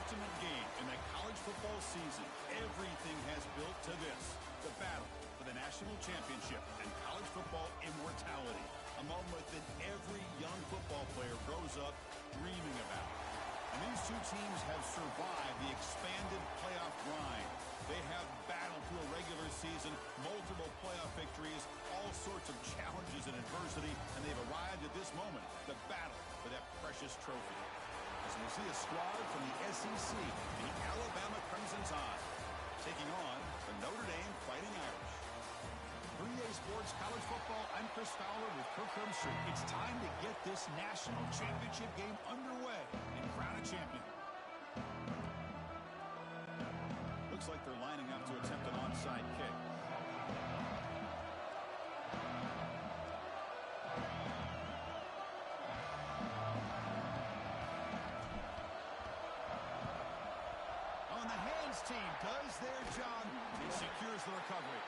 ultimate game in the college football season. Everything has built to this, the battle for the national championship and college football immortality, a moment that every young football player grows up dreaming about. And these two teams have survived the expanded playoff grind. They have battled through a regular season, multiple playoff victories, all sorts of challenges and adversity, and they've arrived at this moment, the battle for that precious trophy. As we see a squad from the SEC, the Alabama Crimson Tide, taking on the Notre Dame Fighting Irish. For EA Sports College Football, I'm Chris Fowler with Kirk Herbstreit. It's time to get this national championship game underway and crown a champion. Looks like they're lining up to attempt an onside kick. On the hands team does their job and secures the recovery.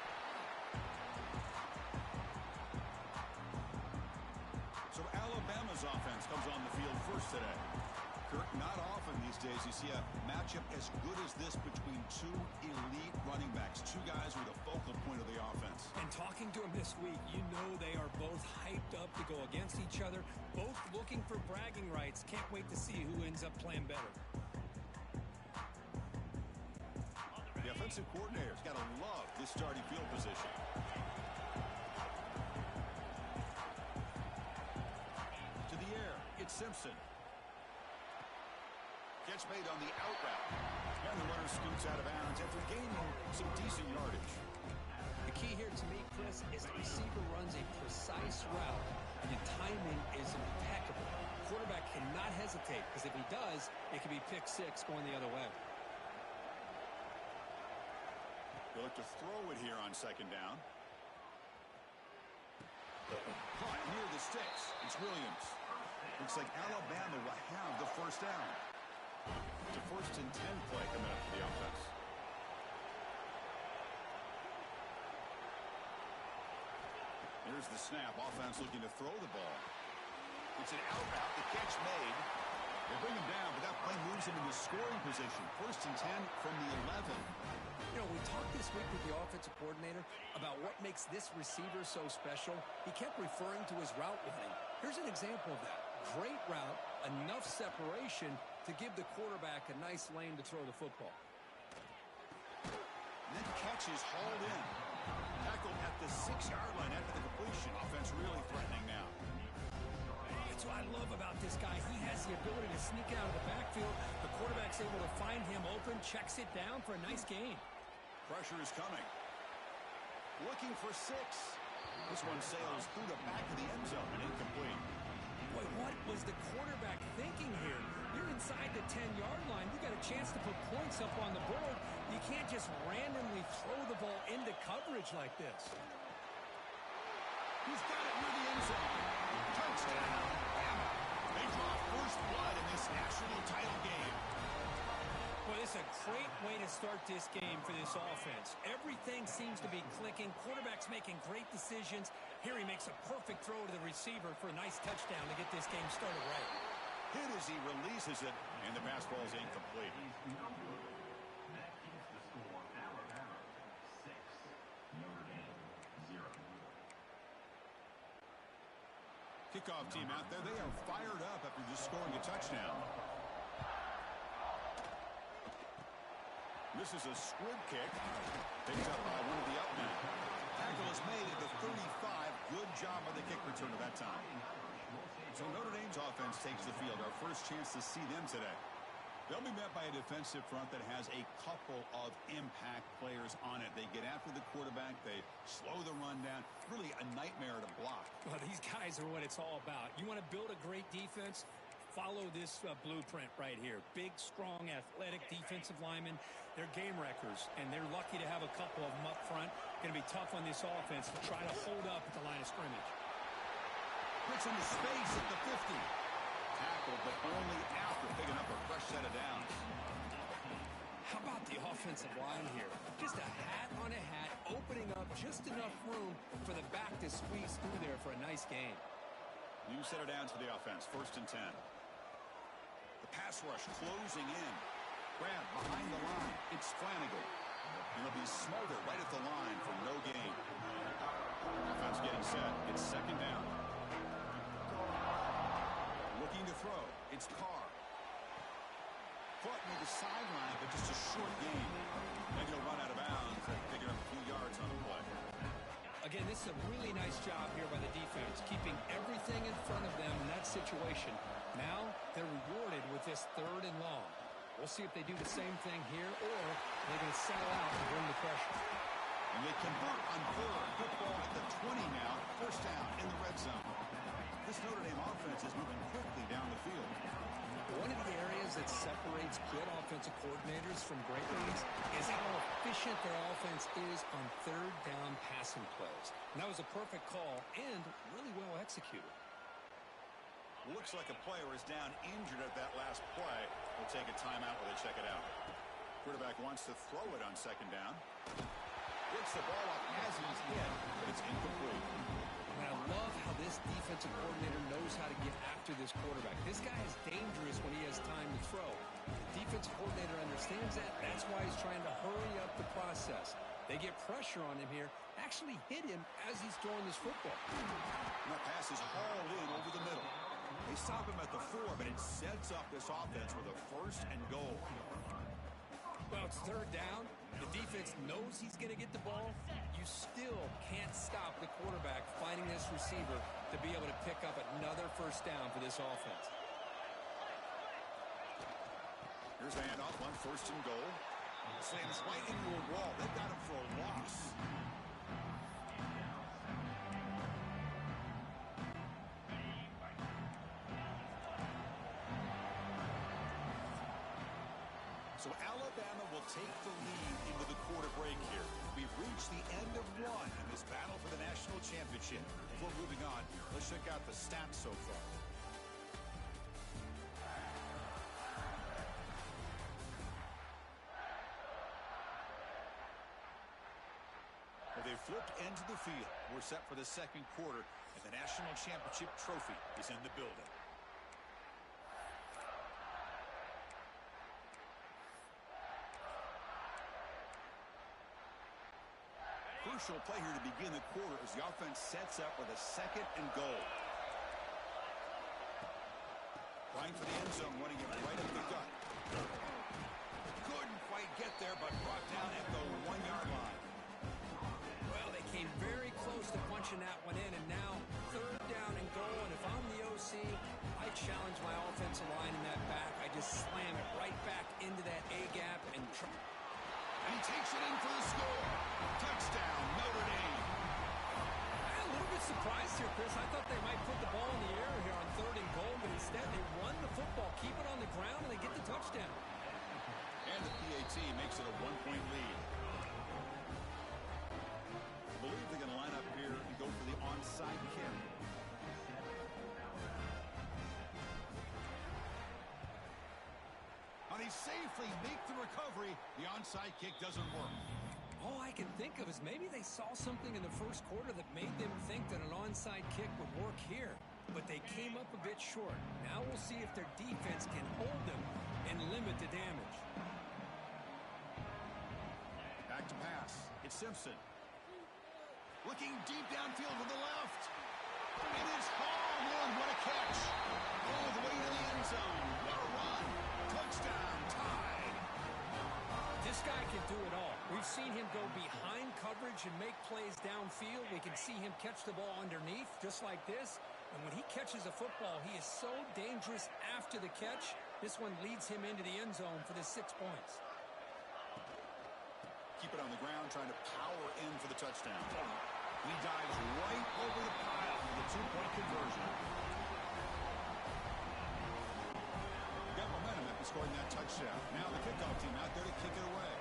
So Alabama's offense comes on the field first today. Kirk, not often these days you see a matchup as good as this between two elite running backs, two guys who are the focal point of the offense. And talking to them this week, you know they are both hyped up to go against each other, both looking for bragging rights. Can't wait to see who ends up playing better. The offensive coordinator's got to love this starting field position. To the air, it's Simpson. Catch made on the out route. And the runner scoots out of bounds after gaining some decent yardage. The key here to me, Chris, is the receiver runs a precise route, and the timing is impeccable. Quarterback cannot hesitate, because if he does, it could be pick six going the other way. They'll look to throw it here on second down. Caught near the sticks. It's Williams. Looks like Alabama will have the first down. It's a 1st and 10 play coming up for the offense. Here's the snap. Offense looking to throw the ball. It's an out route. The catch made. They bring him down, but that play moves him into scoring position. 1st and 10 from the 11. You know, we talked this week with the offensive coordinator about what makes this receiver so special. He kept referring to his route running. Here's an example of that. Great route, enough separation to give the quarterback a nice lane to throw the football. And then catch is hauled in. Tackled at the 6-yard line after the completion. Offense really threatening now. That's what I love about this guy. He has the ability to sneak out of the backfield. The quarterback's able to find him open, checks it down for a nice gain. Pressure is coming. Looking for 6. This one sails through the back of the end zone and incomplete. Boy, what was the quarterback thinking here? You're inside the 10-yard line. You got a chance to put points up on the board. You can't just randomly throw the ball into coverage like this. He's got it near the end zone. Touchdown, Alabama. They draw first blood in this national title game. Well, it's a great way to start this game for this offense. Everything seems to be clicking. Quarterback's making great decisions. Here he makes a perfect throw to the receiver for a nice touchdown to get this game started right. Hit as he releases it, and the pass ball is incomplete. That is the score. Alabama 6, Notre Dame 0. Kickoff team out there. They are fired up after just scoring a touchdown. This is a squib kick. Picked up by one of the up men. Tackle is made at the 35. Good job by the kick returner that time. So Notre Dame's offense takes the field. Our first chance to see them today. They'll be met by a defensive front that has a couple of impact players on it. They get after the quarterback. They slow the run down. Really a nightmare to block. Well, these guys are what it's all about. You want to build a great defense? Follow this blueprint right here. Big, strong, athletic defensive linemen. They're game wreckers, and they're lucky to have a couple of them up front. Going to be tough on this offense to try to hold up at the line of scrimmage. Gets into space at the 50. Tackled, but only after picking up a fresh set of downs. How about the offensive line here? Just a hat on a hat, opening up just enough room for the back to squeeze through there for a nice gain. New set of downs for the offense. 1st and 10. The pass rush closing in. Grab behind the line. It's Flanagan. He'll be smothered right at the line for no gain. Offense getting set. It's second down. Looking to throw. It's Carr. Foot near the sideline, but just a short gain. And he'll run out of bounds and picking up a few yards on the play. Again, this is a really nice job here by the defense, keeping everything in front of them in that situation. Now they're rewarded with this third and long. We'll see if they do the same thing here, or they're going to settle out and bring the pressure. And they convert on third. Football at the 20 now. First down in the red zone. This Notre Dame offense is moving quickly down the field. One of the areas that separates good offensive coordinators from great ones is how efficient their offense is on third down passing plays. And that was a perfect call and really well executed. Looks like a player is down injured at that last play. We'll take a timeout while they check it out. Quarterback wants to throw it on second down. Gets the ball off as he's hit, but it's incomplete. And I love how this defensive coordinator knows how to get after this quarterback. This guy is dangerous when he has time to throw. The defensive coordinator understands that. That's why he's trying to hurry up the process. They get pressure on him here, actually hit him as he's throwing this football. And that pass is hauled in over the middle. They stop him at the 4, but it sets up this offense with a first and goal. Well, it's third down. The defense knows he's going to get the ball. You still can't stop the quarterback finding this receiver to be able to pick up another first down for this offense. Here's a handoff on first and goal. Slams right into a wall. They've got him for a loss. So Alabama will take the lead into the quarter break here. We've reached the end of one in this battle for the national championship. Before moving on, let's check out the stats so far. Well, they flipped into the field. We're set for the second quarter, and the national championship trophy is in the building. Crucial play here to begin the quarter as the offense sets up with a second and goal. Trying for the end zone, running it right up the gut. Couldn't quite get there, but brought down at the 1-yard line. Well, they came very close to punching that one in, and now third down and goal. And if I'm the OC, I challenge my offensive line in that back. I just slam it right back into that A-gap and try. And he takes it in for the score. Touchdown, Notre Dame. I'm a little bit surprised here, Chris. I thought they might put the ball in the air here on third and goal, but instead they run the football, keep it on the ground, and they get the touchdown. And the PAT makes it a 1-point lead. I believe they're going to line up here and go for the onside kick. They safely make the recovery. The onside kick doesn't work. All I can think of is maybe they saw something in the first quarter that made them think that an onside kick would work here. But they came up a bit short. Now we'll see if their defense can hold them and limit the damage. Back to pass. It's Simpson. Looking deep downfield to the left. It is hauled in. What a catch. All the way to the end zone. What a run. Touchdown, tied. This guy can do it all. We've seen him go behind coverage and make plays downfield. We can see him catch the ball underneath, just like this. And when he catches a football, he is so dangerous after the catch. This one leads him into the end zone for the 6 points. Keep it on the ground, trying to power in for the touchdown. He dives right over the pile for the 2-point conversion. Got momentum after scoring that touchdown. Now the kickoff team out there to kick it away.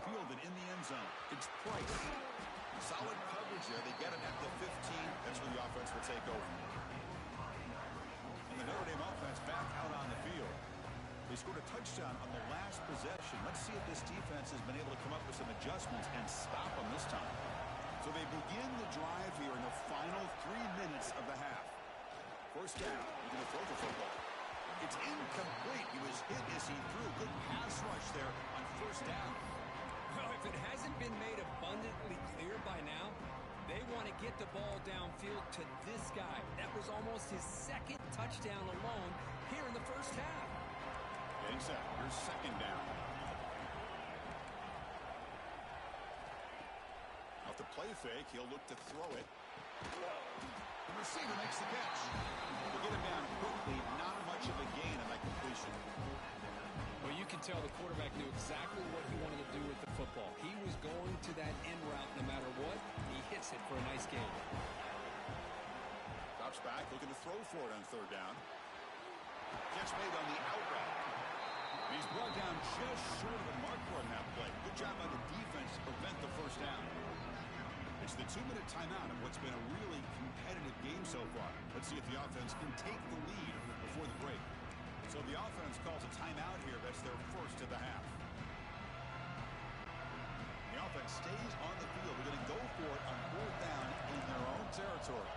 Fielded in the end zone. It's Price. Solid coverage there. They get it at the 15. That's where the offense will take over. And the Notre Dame offense back out on the field. They scored a touchdown on their last possession. Let's see if this defense has been able to come up with some adjustments and stop them this time. So they begin the drive here in the final 3 minutes of the half. First down. He's going to throw the football. It's incomplete. He was hit as he threw. Good pass rush there on first down. Well, if it hasn't been made abundantly clear by now, they want to get the ball downfield to this guy. That was almost his second touchdown alone here in the first half. Getting set. Here's second down. Off the play fake, he'll look to throw it. The receiver makes the catch. To get him down quickly, not much of a gain on that completion. Well, you can tell the quarterback knew exactly what he wanted to do with the football. He was going to that end route no matter what. He hits it for a nice gain. Drops back, looking to throw for it on third down. Catch made on the out route. He's brought down just short of the marker on that play. Good job by the defense to prevent the first down. It's the 2-minute timeout of what's been a really competitive game so far. Let's see if the offense can take the lead before the break. So the offense calls a timeout here. That's their first of the half. The offense stays on the field. They're going to go for it on fourth down in their own territory.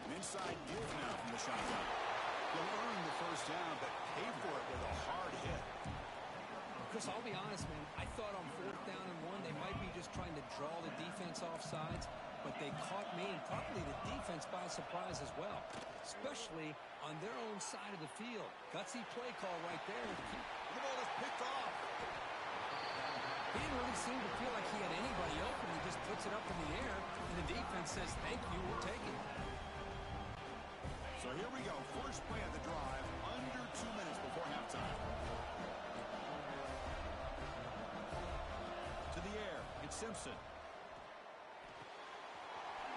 An inside give now from the shotgun. They'll earn the first down, but pay for it with a hard hit. Chris, I'll be honest, man. I thought on fourth down and one, they might be just trying to draw the defense off sides, but they caught me and probably the defense by surprise as well, especially on their own side of the field. Gutsy play call right there. The ball is picked off. He didn't really seem to feel like he had anybody open. He just puts it up in the air, and the defense says, thank you, we'll take it. So here we go. First play of the drive, under 2 minutes before halftime. To the air, it's Simpson.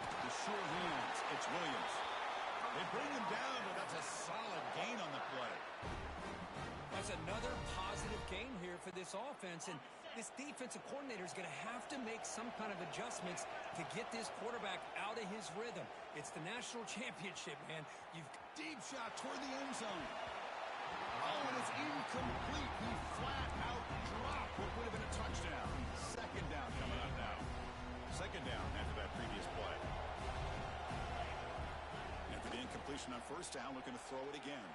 The sure hands, it's Williams. They bring him down, but that's a solid gain on the play. That's another positive gain here for this offense, and this defensive coordinator is going to have to make some kind of adjustments to get this quarterback out of his rhythm. It's the national championship, man. Deep shot toward the end zone. Oh, and it's incomplete. He flat out dropped what would have been a touchdown. Second down coming up now. Second down after that previous play. After the incompletion on first down, looking to throw it again.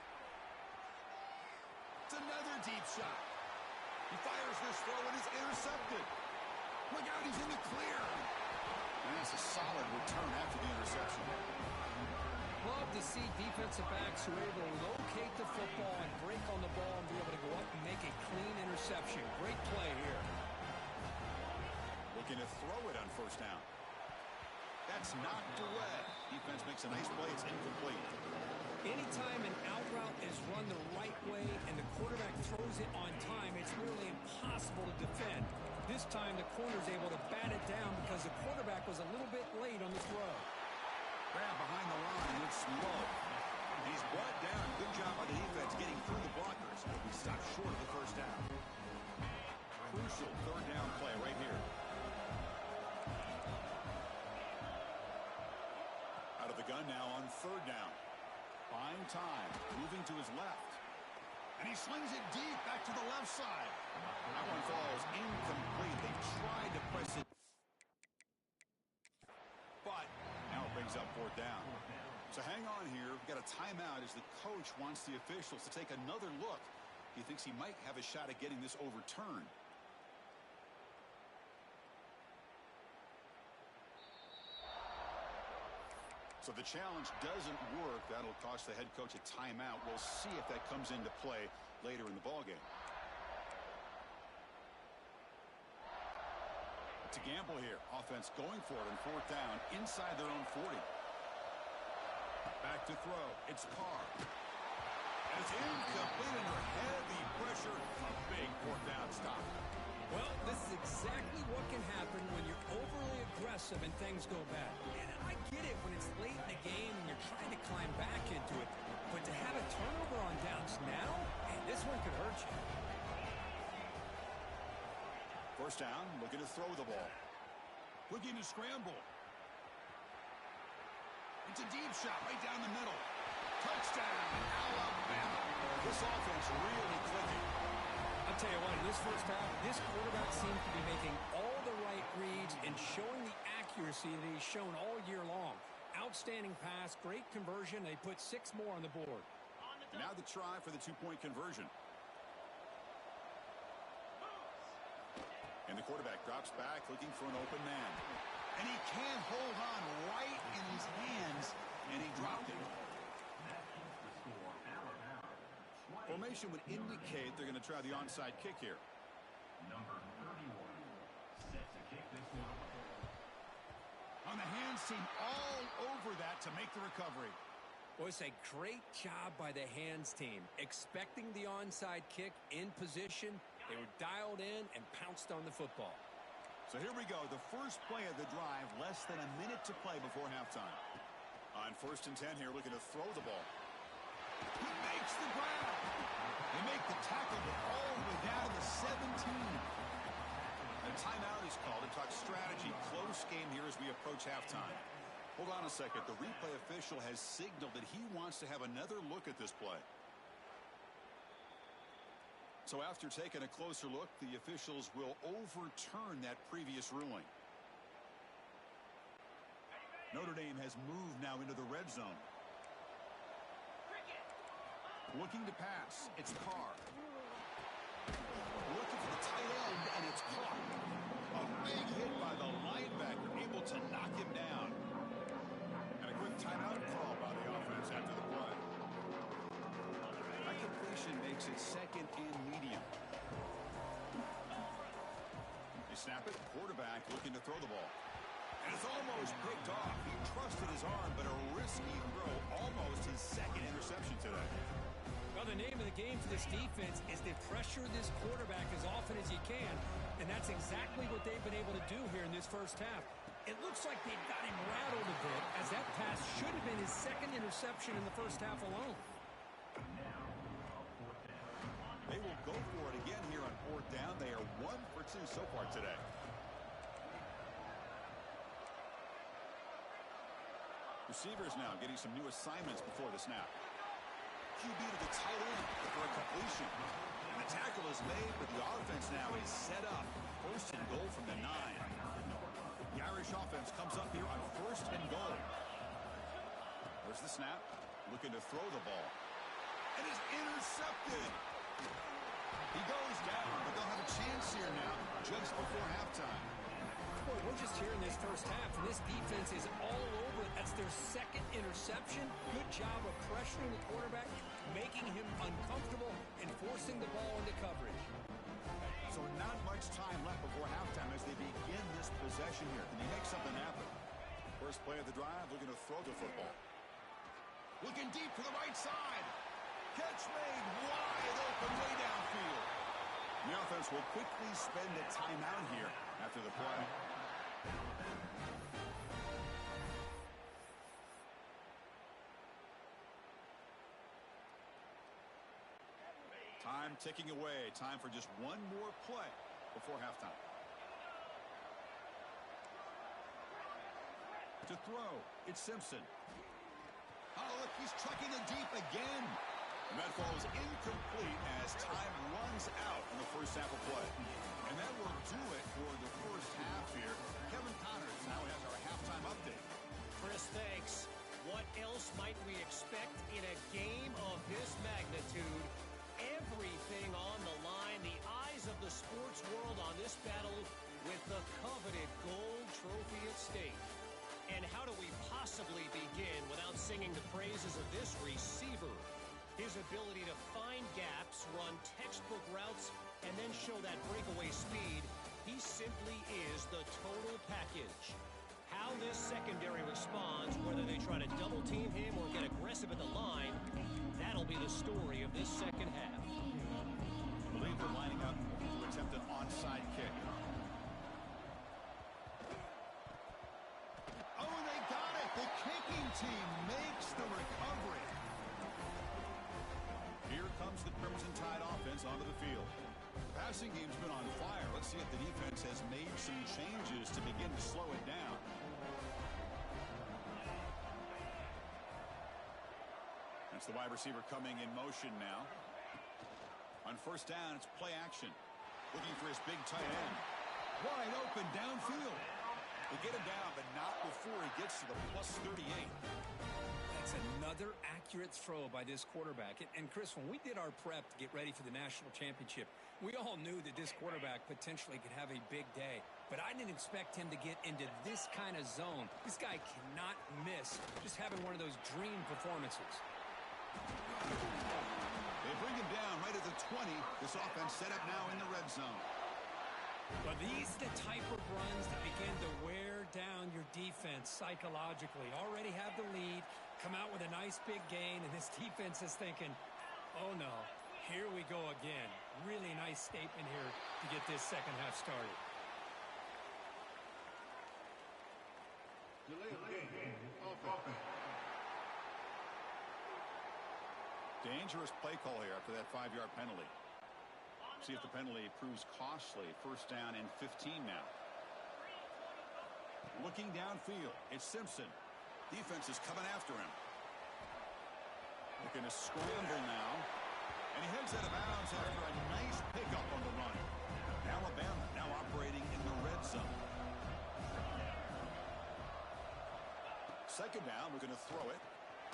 It's another deep shot. He fires this throw and is intercepted. Look out, he's in the clear. And that's a solid return after the interception. Love to see defensive backs who are able to locate the football and break on the ball and be able to go up and make a clean interception. Great play here. Looking to throw it on first down. That's knocked away. Defense makes a nice play. It's incomplete. Anytime an out route is run the right way and the quarterback throws it on time, it's really impossible to defend. This time the corner's able to bat it down because the quarterback was a little bit late on the throw. Grab behind the line. It's low. He's brought down. Good job by the defense getting through the blockers. He stopped short of the first down. Crucial third down play right here. Out of the gun now on third down. Buying time. Moving to his left. And he slings it deep back to the left side. That one falls incomplete. They tried to press it. But now it brings up fourth down. So hang on here. We've got a timeout as the coach wants the officials to take another look. He thinks he might have a shot at getting this overturned. So the challenge doesn't work. That'll cost the head coach a timeout. We'll see if that comes into play later in the ballgame. It's a gamble here. Offense going for it on fourth down inside their own 40. Back to throw. It's Carr. And it's incomplete under heavy pressure. A big fourth down stop. Well, this is exactly what can happen when you're overly aggressive and things go bad. And I get it when it's late in the game and you're trying to climb back into it. But to have a turnover on downs now, man, this one could hurt you. First down, looking to throw the ball. Looking to scramble. It's a deep shot right down the middle. Touchdown, Alabama. This offense really clicking. I'll tell you what, in this first half, this quarterback seems to be making all the right reads and showing the accuracy that he's shown all year long. Out Outstanding pass, great conversion. They put 6 more on the board. Now the try for the two-point conversion. And the quarterback drops back looking for an open man. And he can't hold on right in his hands, and he dropped it. Formation would indicate they're going to try the onside kick here. Number 31 set to kick this one. On the hands team all over that to make the recovery. Well, it's a great job by the hands team. Expecting the onside kick in position, they were dialed in and pounced on the football. So here we go, the first play of the drive, less than a minute to play before halftime. On 1st and 10 here, looking to throw the ball. He makes the grab. They make the tackle, but all the way down to the 17. A timeout is called to talk strategy. Close game here as we approach halftime. Hold on a second. The replay official has signaled that he wants to have another look at this play. So after taking a closer look, the officials will overturn that previous ruling. Notre Dame has moved now into the red zone. Looking to pass. It's Carr. Looking for the tight end, and it's caught. A big hit by the linebacker, able to knock him down. And a quick timeout call by the offense after the play. That completion makes it 2nd and medium. They snap it. Quarterback looking to throw the ball. And it's almost picked off. He trusted his arm, but a risky throw. Almost his 2nd interception today. Well, the name of the game for this defense is to pressure this quarterback as often as you can, and that's exactly what they've been able to do here in this first half. It looks like they've got him rattled a bit, as that pass should have been his 2nd interception in the first half alone. They will go for it again here on 4th down. They are 1 for 2 so far today. Receivers now getting some new assignments before the snap. QB to the tight end for a completion. And the tackle is made, but the offense now is set up. 1st and goal from the 9. The Irish offense comes up here on 1st and goal. There's the snap. Looking to throw the ball. And is intercepted. He goes down, but they'll have a chance here now just before halftime. Boy, we're just here in this first half, and this defense is all over it. That's their 2nd interception. Good job of pressuring the quarterback, making him uncomfortable, and forcing the ball into coverage. So not much time left before halftime as they begin this possession here. Can they make something happen? First play of the drive, looking to throw the football. Looking deep to the right side. Catch made wide open way downfield. The offense will quickly spend a timeout here after the play. Time ticking away. Time for just one more play before halftime. To throw, it's Simpson. Oh, look, he's trucking it deep again. And that falls incomplete as time runs out in the first half of play. And that will do it for the first half here. Kevin Connors now has our halftime update. Chris, thanks. What else might we expect in a game of this magnitude? Everything on the line. The eyes of the sports world on this battle with the coveted gold trophy at stake. And how do we possibly begin without singing the praises of this receiver? His ability to find gaps, run textbook routes, and then show that breakaway speed. He simply is the total package. How this secondary responds, whether they try to double team him or get aggressive at the line, that'll be the story of this second half. I believe they're lining up to attempt an onside kick. Oh, and they got it. The kicking team makes the recovery. Here comes the Crimson Tide offense onto the field. The passing game's been on fire. Let's see if the defense has made some changes to begin to slow it down. That's the wide receiver coming in motion now. On 1st down, it's play action. Looking for his big tight end. Wide open downfield. They get him down, but not before he gets to the plus 38. That's another accurate throw by this quarterback. And Chris, when we did our prep to get ready for the national championship, we all knew that this quarterback potentially could have a big day. But I didn't expect him to get into this kind of zone. This guy cannot miss just having one of those dream performances. They bring him down right at the 20. This offense set up now in the red zone. But these are the type of runs that begin to wear down your defense psychologically. Already have the lead, come out with a nice big gain, and this defense is thinking, oh no, here we go again. Really nice statement here to get this second half started. Dangerous play call here after that 5-yard penalty. See if the penalty proves costly. First down and 15 now. Looking downfield, it's Simpson. Defense is coming after him. Looking to scramble now. And he heads out of bounds after a nice pickup on the run. Alabama now operating in the red zone. Second down, we're going to throw it.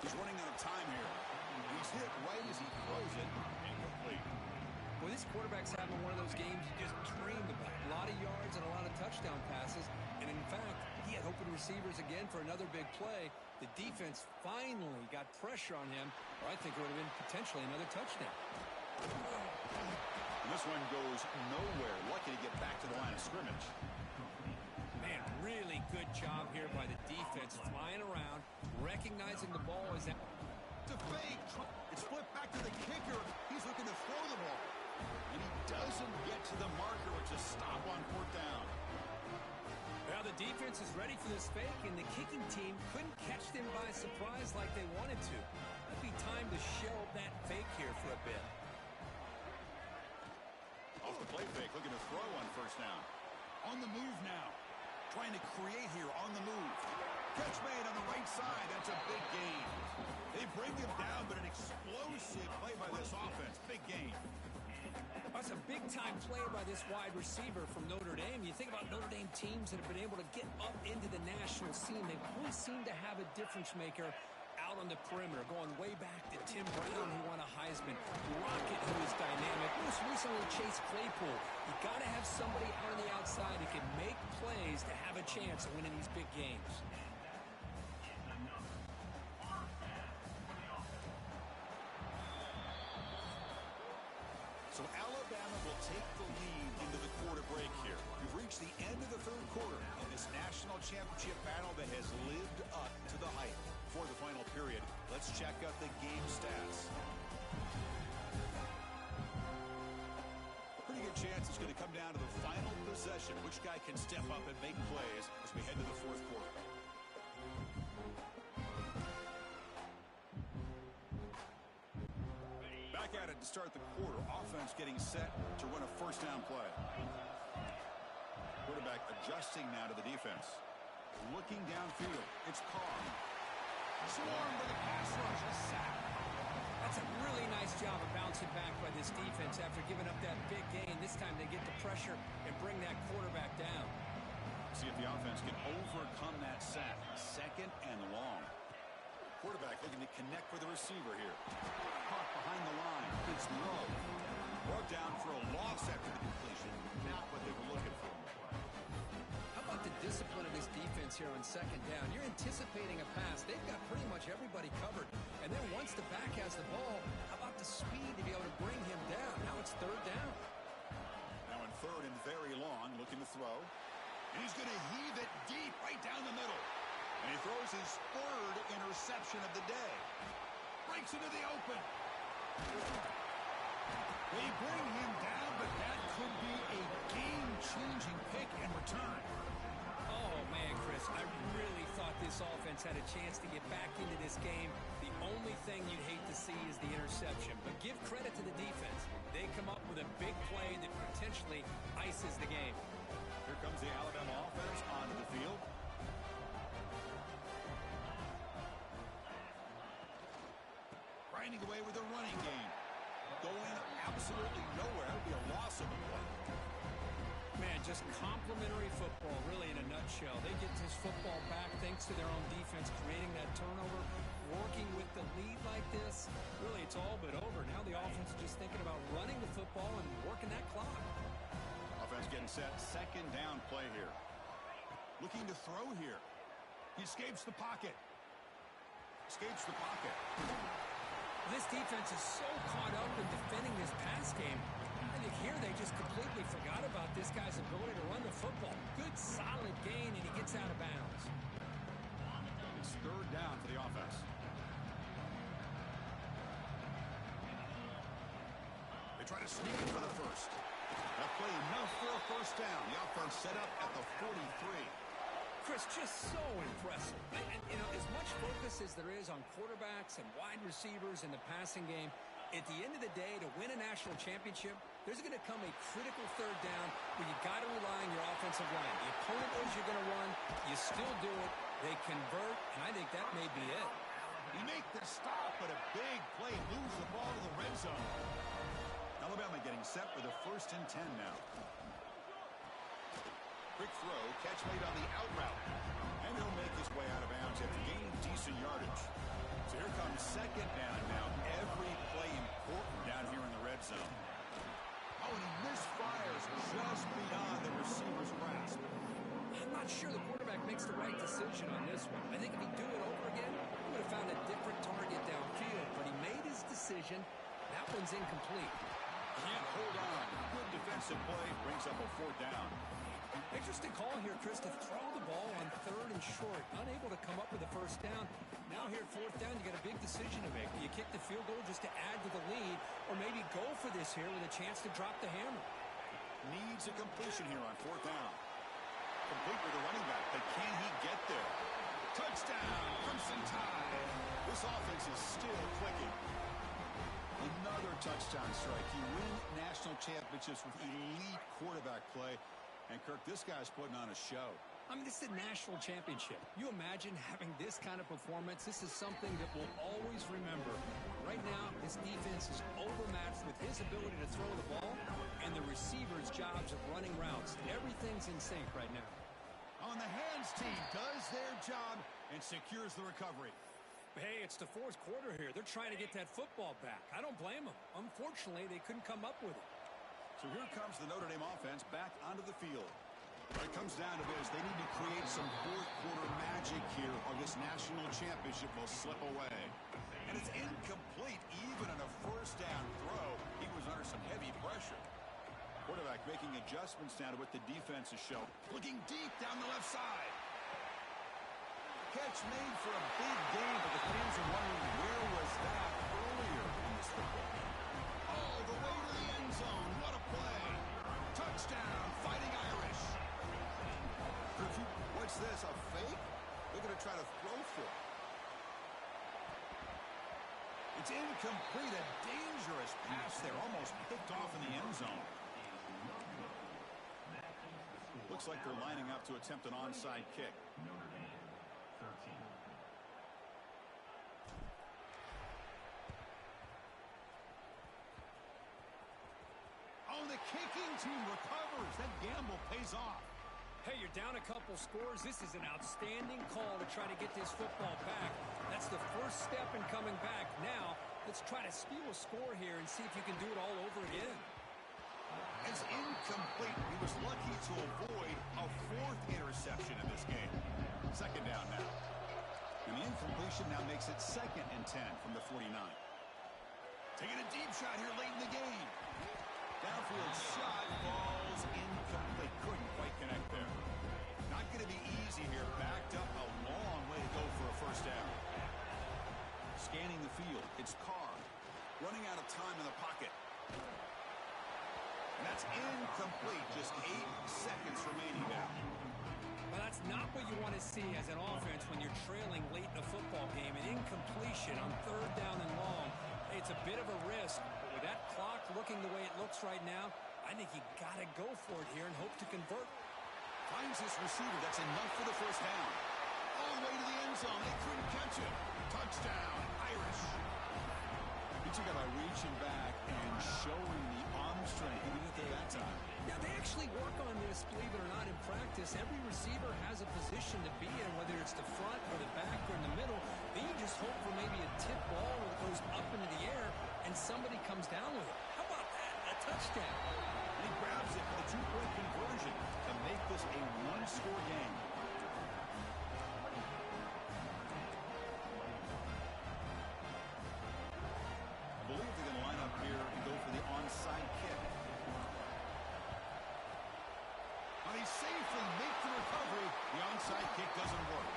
He's running out of time here. He's hit right as he throws it. Incomplete. Well, this quarterback's having one of those games you just dreamed about. A lot of yards and a lot of touchdown passes. And in fact, he had open receivers again for another big play. The defense finally got pressure on him, or I think it would have been potentially another touchdown. And this one goes nowhere. Lucky to get back to the line of scrimmage. Man, really good job here by the defense. Flying around, recognizing the ball is out. To fake. It's flipped back to the kicker. He's looking to throw the ball. And he doesn't get to the marker, which is stop on fourth down. Now the defense is ready for this fake, and the kicking team couldn't catch them by surprise like they wanted to. It'd be time to shelve that fake here for a bit. Off the play fake, looking to throw on first down. On the move now. Trying to create here on the move. Catch made on the right side. That's a big gain. They bring him down, but an explosive play by this offense. Big gain. That's a big-time play by this wide receiver from Notre Dame. You think about Notre Dame teams that have been able to get up into the national scene. They always seem to have a difference maker out on the perimeter, going way back to Tim Brown, who won a Heisman, Rocket, who is dynamic, most recently Chase Claypool. You got to have somebody out on the outside who can make plays to have a chance of winning these big games. So Alabama will take the lead into the quarter break here. We've reached the end of the third quarter in this national championship battle that has lived up to the hype. For the final period, let's check out the game stats. Pretty good chance it's going to come down to the final possession. Which guy can step up and make plays as we head to the fourth quarter. Back at it to start the quarter. Offense getting set to run a first down play. Quarterback adjusting now to the defense. Looking downfield. It's Carr. Swarmed by the pass rush. A sack. That's a really nice job of bouncing back by this defense after giving up that big gain. This time they get the pressure and bring that quarterback down. See if the offense can overcome that sack. Second and long. Quarterback looking to connect with the receiver here. Caught behind the line. It's Moreau. Brought down for a loss after the completion. Not what they were looking for. How about the discipline of this defense here on second down? You're anticipating a pass. They've got pretty much everybody covered. And then once the back has the ball, how about the speed to be able to bring him down? Now it's third down. Now in third and very long, looking to throw. And he's going to heave it deep right down the middle. And he throws his third interception of the day. Breaks into the open. They bring him down, but that could be a game-changing pick and return. Oh, man, Chris, I really thought this offense had a chance to get back into this game. The only thing you'd hate to see is the interception. But give credit to the defense. They come up with a big play that potentially ices the game. Here comes the Alabama offense onto the field. Grinding away with a running game. Going absolutely nowhere. It'll be a loss of a play. Man, just complimentary football, really, in a nutshell. They get this football back thanks to their own defense, creating that turnover, working with the lead like this. Really, it's all but over. Now the offense is just thinking about running the football and working that clock. Offense getting set. Second down play here. Looking to throw here. He escapes the pocket. Escapes the pocket. This defense is so caught up in defending this pass game. I think here they just completely forgot about this guy's ability to run the football. Good, solid gain, and he gets out of bounds. It's third down for the offense. They try to sneak it for the first. That play enough for a first down. The offense set up at the 43. Chris, just so impressive. And, you know, as much focus as there is on quarterbacks and wide receivers in the passing game, at the end of the day, to win a national championship, there's going to come a critical third down where you got to rely on your offensive line. The opponent knows you're going to run. You still do it. They convert, and I think that may be it. He make the stop, but a big play moves the ball to the red zone. Alabama getting set for the 1st and 10 now. Quick throw, catch made on the out route. And he'll make his way out of bounds after gaining decent yardage. So here comes second down now. Every play important down here in the red zone. Oh, and he misfires just beyond the receiver's grasp. I'm not sure the quarterback makes the right decision on this one. I think if he'd do it over again, he would have found a different target downfield. But he made his decision. That one's incomplete. Can't hold on. Good defensive play. Brings up a 4th down. Interesting call here, Chris, to throw the ball on 3rd and short. Unable to come up with a first down. Now here at 4th down, you got a big decision to make. Do you kick the field goal just to add to the lead, or maybe go for this here with a chance to drop the hammer? Needs a completion here on 4th down. Complete with the running back, but can he get there? Touchdown, Crimson Tide. This offense is still clicking. Another touchdown strike. You win national championships with elite quarterback play. And, Kirk, this guy's putting on a show. I mean, this is a national championship. You imagine having this kind of performance? This is something that we'll always remember. Right now, this defense is overmatched with his ability to throw the ball and the receivers' jobs of running routes. Everything's in sync right now. On the hands team does their job and secures the recovery. Hey, it's the 4th quarter here. They're trying to get that football back. I don't blame them. Unfortunately, they couldn't come up with it. So here comes the Notre Dame offense back onto the field. When it comes down to this, they need to create some 4th quarter magic here or this national championship will slip away. And it's incomplete even on a first down throw. He was under some heavy pressure. Quarterback making adjustments now to what the defense is showing. Looking deep down the left side. Catch made for a big gain, but the fans are wondering where was that earlier in this football game. All the way to the end zone. What a play. Touchdown, Fighting Irish. What's this, a fake? They're going to try to throw for it. It's incomplete, a dangerous pass there, almost picked off in the end zone. Looks like they're lining up to attempt an onside kick. Notre Dame, 13. Oh, the kicking team recovers. That gamble pays off. Hey, you're down a couple scores. This is an outstanding call to try to get this football back. That's the first step in coming back. Now, let's try to steal a score here and see if you can do it all over again. It's incomplete. He was lucky to avoid a 4th interception in this game. Second down now. And the incompletion now makes it 2nd and 10 from the 49. Taking a deep shot here late in the game. Downfield shot falls incomplete. Couldn't quite connect there. Not going to be easy here. Backed up a long way to go for a first down. Scanning the field. It's Carr. Running out of time in the pocket. And that's incomplete. Just 8 seconds remaining now. Well, that's not what you want to see as an offense when you're trailing late in a football game. An incompletion on 3rd down and long. It's a bit of a risk. But with that clock looking the way it looks right now, I think you got to go for it here and hope to convert. Finds this receiver. That's enough for the first down. All the way to the end zone. They couldn't catch him. Touchdown, Irish. He took a read reaching back and showing the arm strength. He did it there that time. Yeah, they actually work on this, believe it or not, in practice. Every receiver has a position to be in, whether it's the front or the back or in the middle. Then you just hope for maybe a tip ball that goes up into the air and somebody comes down with it. How about that? A touchdown. And he grabs it for the two-point conversion to make this a one-score game. I believe they're going to line up here and go for the onside kick. And he safely makes the recovery. The onside kick doesn't work.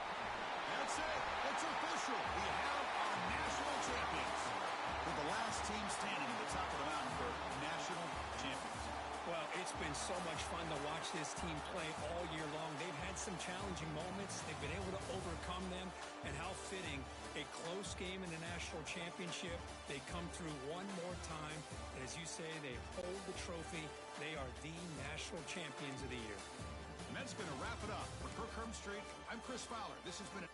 That's it. It's official. We have our national champions. With the last team standing at the top of the mountain for national champions. Well, it's been so much fun to watch this team play all year long. They've had some challenging moments. They've been able to overcome them. And how fitting, a close game in the national championship. They come through one more time. And as you say, they hold the trophy. They are the national champions of the year. And that's going to wrap it up. For Kirk Herbstreit, I'm Chris Fowler. This has been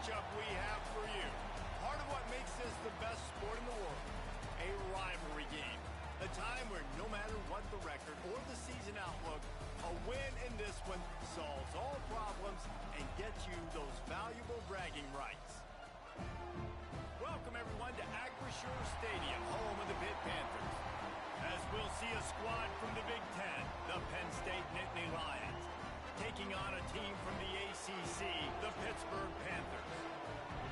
matchup we have for you. Part of what makes this the best sport in the world. A rivalry game. A time where no matter what the record or the season outlook, a win in this one solves all problems and gets you those valuable bragging rights. Welcome everyone to Acrisure Stadium, home of the Pitt Panthers. As we'll see a squad from the Big Ten, the Penn State Nittany Lions, taking on a team from the ACC, the Pittsburgh Panthers.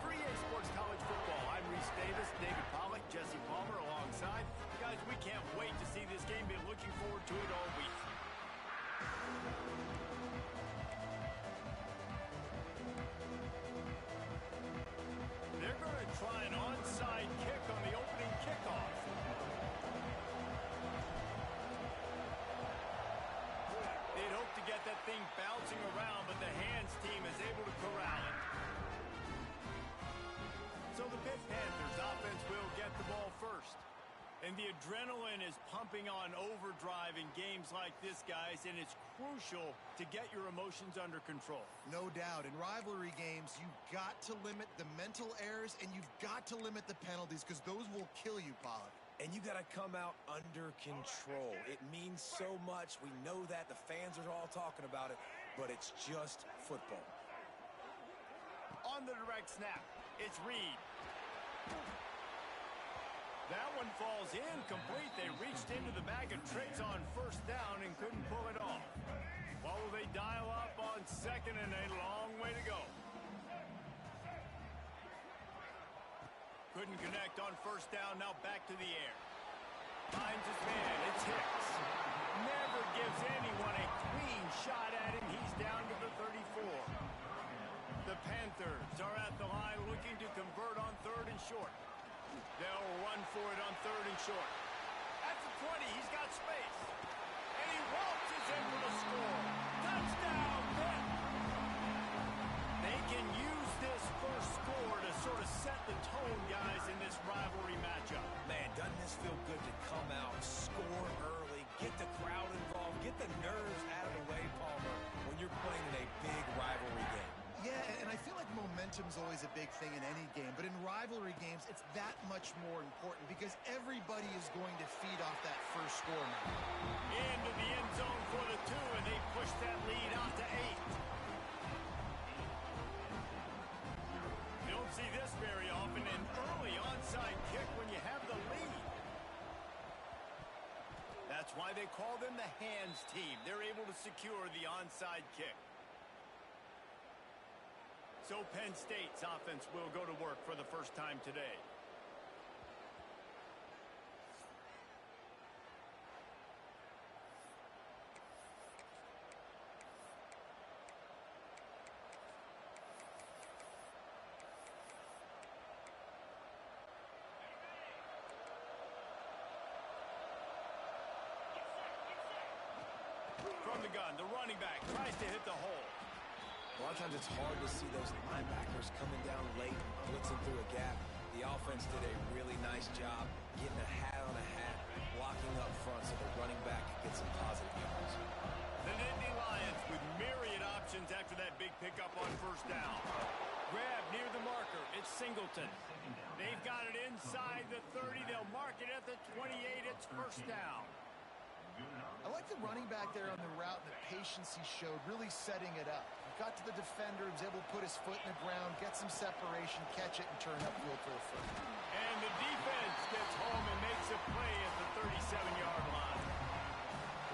For EA Sports College Football, I'm Reese Davis, David Pollack, Jesse Palmer alongside. Guys, we can't wait to see this game. Been looking forward to it all week. They're going to try an onside kick on the opening kickoff. They'd hope to get that thing bouncing around, but the hands team is able to corral it. So the Pitt Panthers offense will get the ball first. And the adrenaline is pumping on overdrive in games like this, guys, and it's crucial to get your emotions under control. No doubt. In rivalry games, you've got to limit the mental errors, and you've got to limit the penalties, because those will kill you, Pollard. And you got to come out under control. It means so much. We know that. The fans are all talking about it, but it's just football. On the direct snap, it's Reed. That one falls incomplete. They reached into the bag of tricks on first down and couldn't pull it off. Well, they dial up on second and a long way to go. Couldn't connect on first down. Now back to the air. Finds his man. It's Hicks. Never gives anyone a clean shot at him. He's down to the 34. The Panthers are at the line looking to convert on third and short. They'll run for it on third and short. At the 20, he's got space. And he waltzes in for the score. Touchdown, Pitt! They can use this first score to sort of momentum's always a big thing in any game, but in rivalry games, it's that much more important because everybody is going to feed off that first score now. Into the end zone for the 2, and they push that lead out to 8. You don't see this very often, an early onside kick when you have the lead. That's why they call them the hands team. They're able to secure the onside kick. So Penn State's offense will go to work for the first time today. From the gun, the running back tries to hit the hole. A lot of times it's hard to see those linebackers coming down late and blitzing through a gap. The offense did a really nice job getting a hat on a hat, blocking up front so the running back could get some positive yards. The Nittany Lions with myriad options after that big pickup on first down. Grab near the marker. It's Singleton. They've got it inside the 30. They'll mark it at the 28. It's first down. I like the running back there on the route and the patience he showed, really setting it up. He got to the defender, was able to put his foot in the ground, get some separation, catch it, and turn upfield for a first. And the defense gets home and makes a play at the 37-yard line.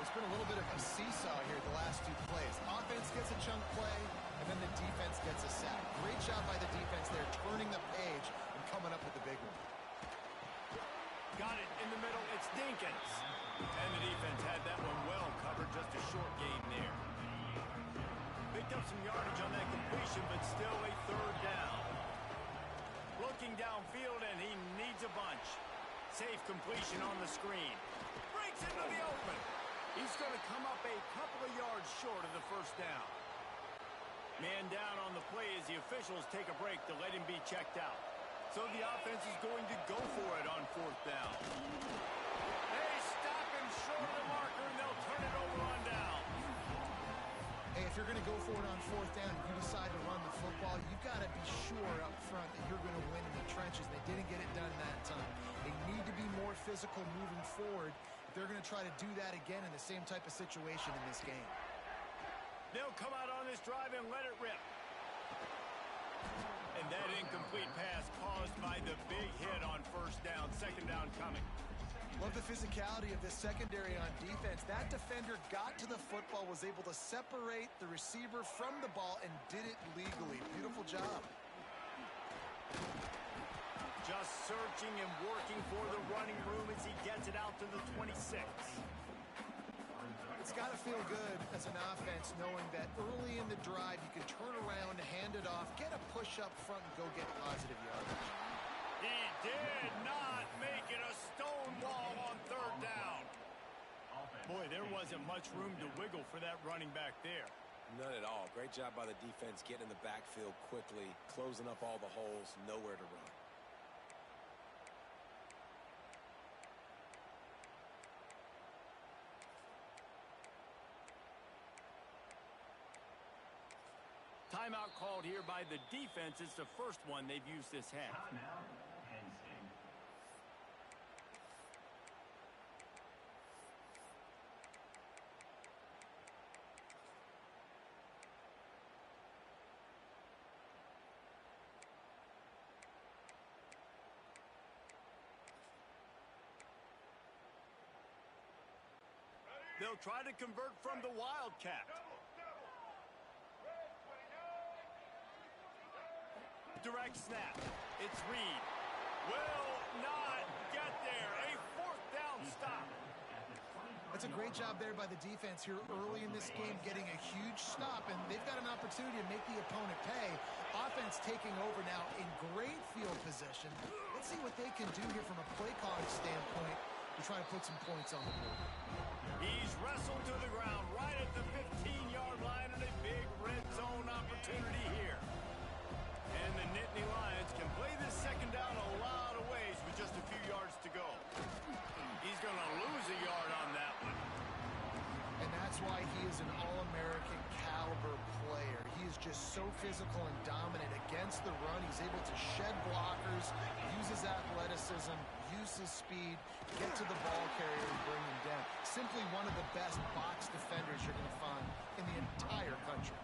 It's been a little bit of a seesaw here the last 2 plays. Offense gets a chunk play, and then the defense gets a sack. Great job by the defense there, turning the page and coming up with the big one. Got it in the middle. It's Dinkins. And the defense had that one well covered. Just a short gain there. Picked up some yardage on that completion, but still a third down. Looking downfield, and he needs a bunch. Safe completion on the screen. Breaks into the open. He's going to come up a couple of yards short of the first down. Man down on the play as the officials take a break to let him be checked out. So the offense is going to go for it on fourth down. They stop him short of the marker, and they'll turn it over on down. Hey, if you're going to go for it on fourth down and you decide to run the football, you've got to be sure up front that you're going to win in the trenches. They didn't get it done that time. They need to be more physical moving forward if they're going to try to do that again in the same type of situation in this game. They'll come out on this drive and let it rip. And that incomplete pass caused by the big hit on first down. Second down coming. Love the physicality of this secondary on defense. That defender got to the football, was able to separate the receiver from the ball, and did it legally. Beautiful job. Just searching and working for the running room as he gets it out to the 26. It's got to feel good as an offense knowing that early in the drive you can turn around, hand it off, get a push up front, and go get positive yardage. He did not make it a stone wall on third down. Boy, there wasn't much room to wiggle for that running back there. None at all. Great job by the defense getting in the backfield quickly, closing up all the holes, nowhere to run. Timeout called here by the defense. It's the first one they've used this half. Timeout, Penn State. They'll try to convert from the Wildcat. Direct snap. It's Reed. Will not get there. A fourth down stop. That's a great job there by the defense here early in this game, getting a huge stop, and they've got an opportunity to make the opponent pay. Offense taking over now in great field position. Let's see what they can do here from a play calling standpoint to try to put some points on the board. He's wrestled to the ground right at the 15-yard line, and a big red zone opportunity here. And the Nittany Lions can play this second down a lot of ways with just a few yards to go. He's going to lose a yard on that one. And that's why he is an All-American caliber player. He is just so physical and dominant against the run. He's able to shed blockers, use his athleticism, use his speed, get to the ball carrier and bring him down. Simply one of the best box defenders you're going to find in the entire country.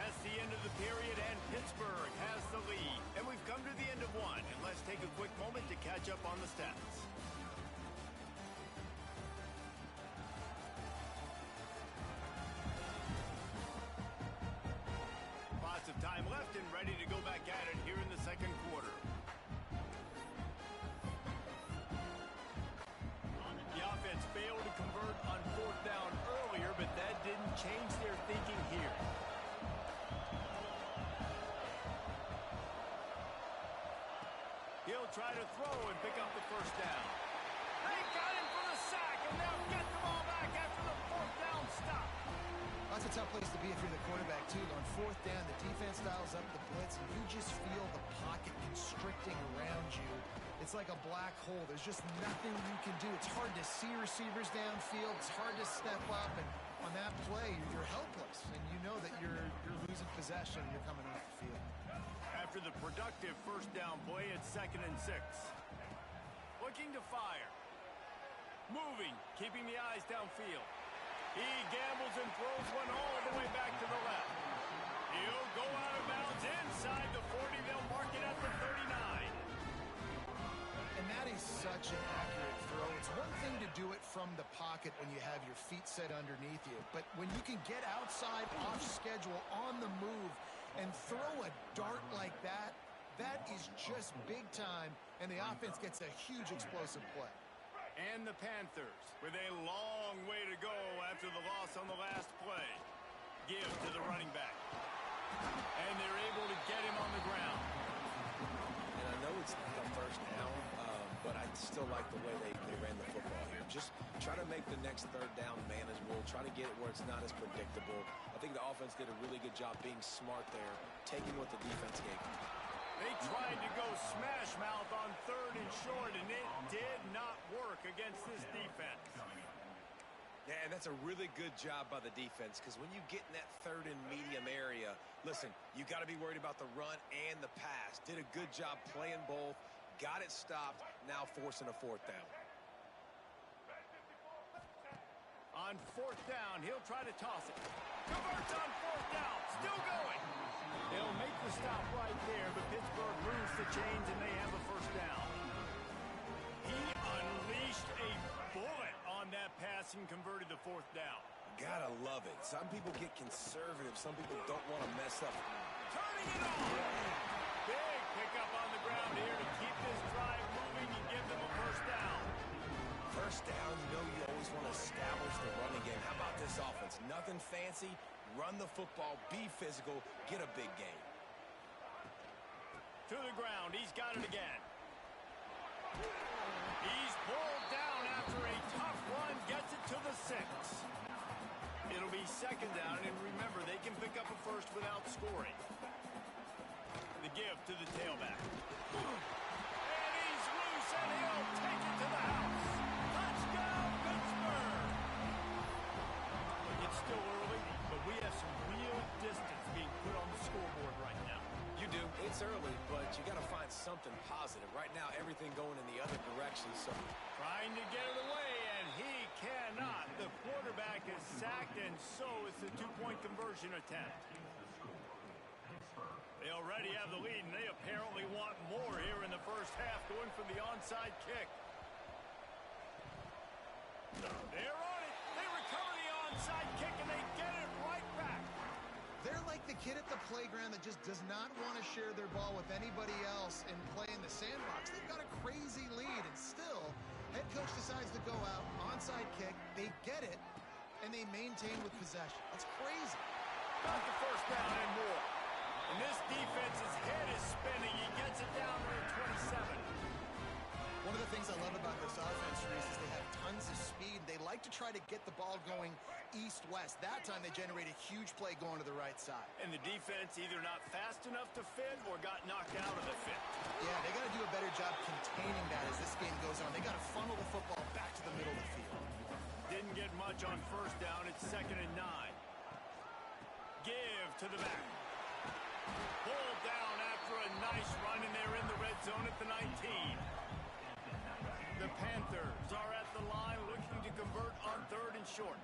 That's the end of the period, and Pittsburgh has the lead. And we've come to the end of one, and let's take a quick moment to catch up on the stats. Lots of time left and ready to go back at it here in the second quarter. The offense failed to convert on fourth down earlier, but that didn't change their thinking here. He'll try to throw and pick up the first down. They got him for the sack, and they'll get the ball back after the fourth down stop. That's a tough place to be if you're the quarterback, too. On fourth down, the defense dials up the blitz, and you just feel the pocket constricting around you. It's like a black hole. There's just nothing you can do. It's hard to see receivers downfield. It's hard to step up, and on that play, you're helpless, and you know that you're losing possession and you're coming off the field. After the productive first down play, it's 2nd and 6. Looking to fire. Moving, keeping the eyes downfield. He gambles and throws one all the way back to the left. He'll go out of bounds inside the 40. They'll mark it at the 39. And that is such an accurate throw. It's one thing to do it from the pocket when you have your feet set underneath you, but when you can get outside, off schedule, on the move, and throw a dart like that, that is just big time, and the offense gets a huge explosive play. And the Panthers with a long way to go after the loss on the last play. Give to the running back. And they're able to get him on the ground. And I know it's not a first down, but I still like the way they ran the football here. Just try to make the next third down manageable. Try to get it where it's not as predictable. I think the offense did a really good job being smart there, taking what the defense gave them. They tried to go smash mouth on 3rd and short, and it did not work against this defense. Yeah, and that's a really good job by the defense, because when you get in that 3rd and medium area, listen, you got to be worried about the run and the pass. Did a good job playing both, got it stopped, now forcing a 4th down. On 4th down, he'll try to toss it. Converts on 4th down, still going. They'll make the stop right there, but Pittsburgh moves the chains and they have a first down. He unleashed a bullet on that pass and converted the 4th down. Gotta love it. Some people get conservative. Some people don't want to mess up. Turning it on. Big pickup on the ground here to keep this drive moving and give them a first down. First down, you know you always want to establish the running game. How about this offense? Nothing fancy. Run the football, be physical, get a big gain. To the ground, he's got it again. He's pulled down after a tough run, gets it to the 6. It'll be 2nd down, and remember, they can pick up a first without scoring. The give to the tailback. And he's loose, and he'll take it to the house. Touchdown, Pittsburgh! It's still early, but we have some real distance being put on the scoreboard right now. You do. It's early, but you got to find something positive. Right now, everything going in the other direction. So trying to get it away, and he cannot. The quarterback is sacked, and so is the 2-point conversion attempt. They already have the lead, and they apparently want more here in the first half, going for the onside kick. They're on it. They recover the onside kick, and they get it right back. They're like the kid at the playground that just does not want to share their ball with anybody else and play in the sandbox. They've got a crazy lead, and still, head coach decides to go out, onside kick, they get it, and they maintain with possession. That's crazy. Got the first down and more. And this defense's head is spinning. He gets it down to the 27. One of the things I love about this offense, Reese, is they have tons of speed. They like to try to get the ball going east-west. That time they generate a huge play going to the right side. And the defense either not fast enough to fit or got knocked out of the fit. Yeah, they got to do a better job containing that as this game goes on. They got to funnel the football back to the middle of the field. Didn't get much on first down. It's 2nd and 9. Give to the back. Pulled down after a nice run, and they're in the red zone at the 19. The Panthers are at the line looking to convert on 3rd and short.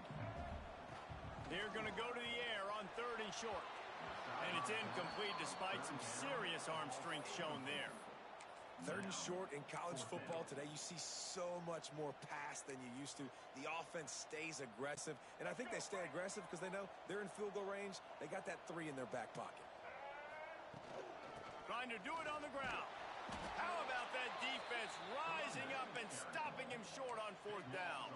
They're going to go to the air on 3rd and short. And it's incomplete despite some serious arm strength shown there. 3rd and short in college football today, you see so much more pass than you used to. The offense stays aggressive, and I think they stay aggressive because they know they're in field goal range. They got that 3 in their back pocket. Trying to do it on the ground. How about that defense rising up and stopping him short on 4th down?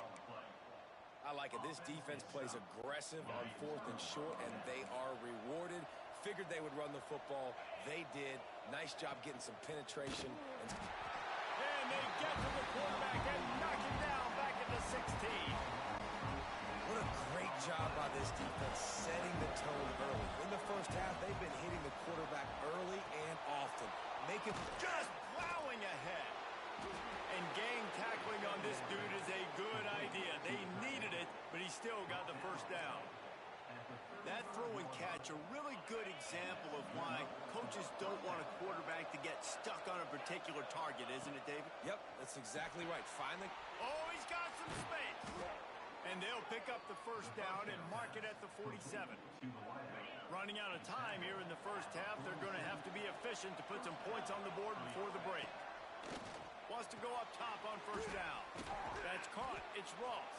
I like it. This defense plays aggressive on 4th and short, and they are rewarded. Figured they would run the football. They did. Nice job getting some penetration. And they get to the quarterback and knock him down back at the 16. What a great job by this defense setting the tone early. In the first half, they've been hitting the quarterback early and often. Making just plowing ahead. And gang tackling on this dude is a good idea. They needed it, but he still got the first down. That throw and catch, a really good example of why coaches don't want a quarterback to get stuck on a particular target, isn't it, David? Yep, that's exactly right. Finally. Oh, he's got some space. And they'll pick up the first down and mark it at the 47. Running out of time here in the first half, they're going to have to be efficient to put some points on the board before the break. Wants to go up top on first down. That's caught. It's Ross.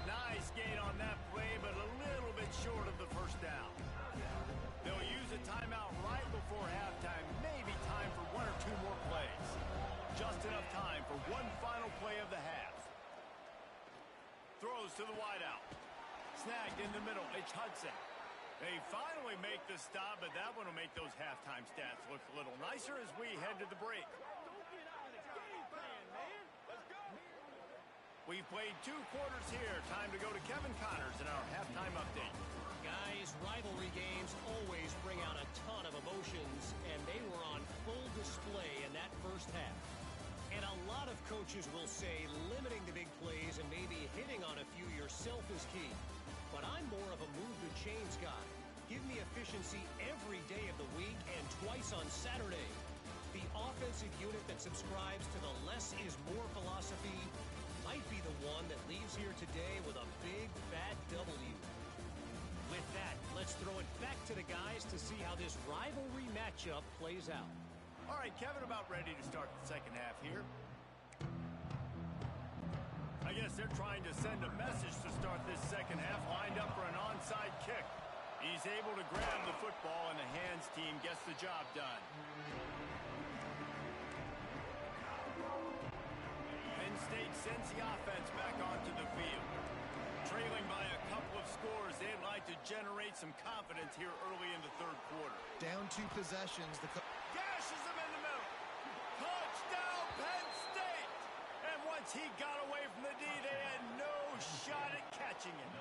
Nice gain on that play, but a little bit short of the first down. They'll use a timeout right before halftime. Maybe time for 1 or 2 more plays. Just enough time for one final play of the half. Throws to the wideout. Snagged in the middle. It's Hudson. They finally make the stop, but that one will make those halftime stats look a little nicer as we head to the break. We've played 2 quarters here. Time to go to Kevin Connors in our halftime update. Guys, rivalry games always bring out a ton of emotions, and they were on full display in that first half. And a lot of coaches will say limiting the big plays and maybe hitting on a few yourself is key. But I'm more of a move the chains guy. Give me efficiency every day of the week and twice on Saturday. The offensive unit that subscribes to the less is more philosophy might be the one that leaves here today with a big, fat W. With that, let's throw it back to the guys to see how this rivalry matchup plays out. All right, Kevin, about ready to start the second half here. I guess they're trying to send a message to start this second half, lined up for an onside kick. He's able to grab the football, and the hands team gets the job done. Penn State sends the offense back onto the field. Trailing by a couple of scores, they'd like to generate some confidence here early in the third quarter. Down 2 possessions. Gashes him in the middle. Touchdown, Penn State! And once he got away from the D, they had no shot at catching him.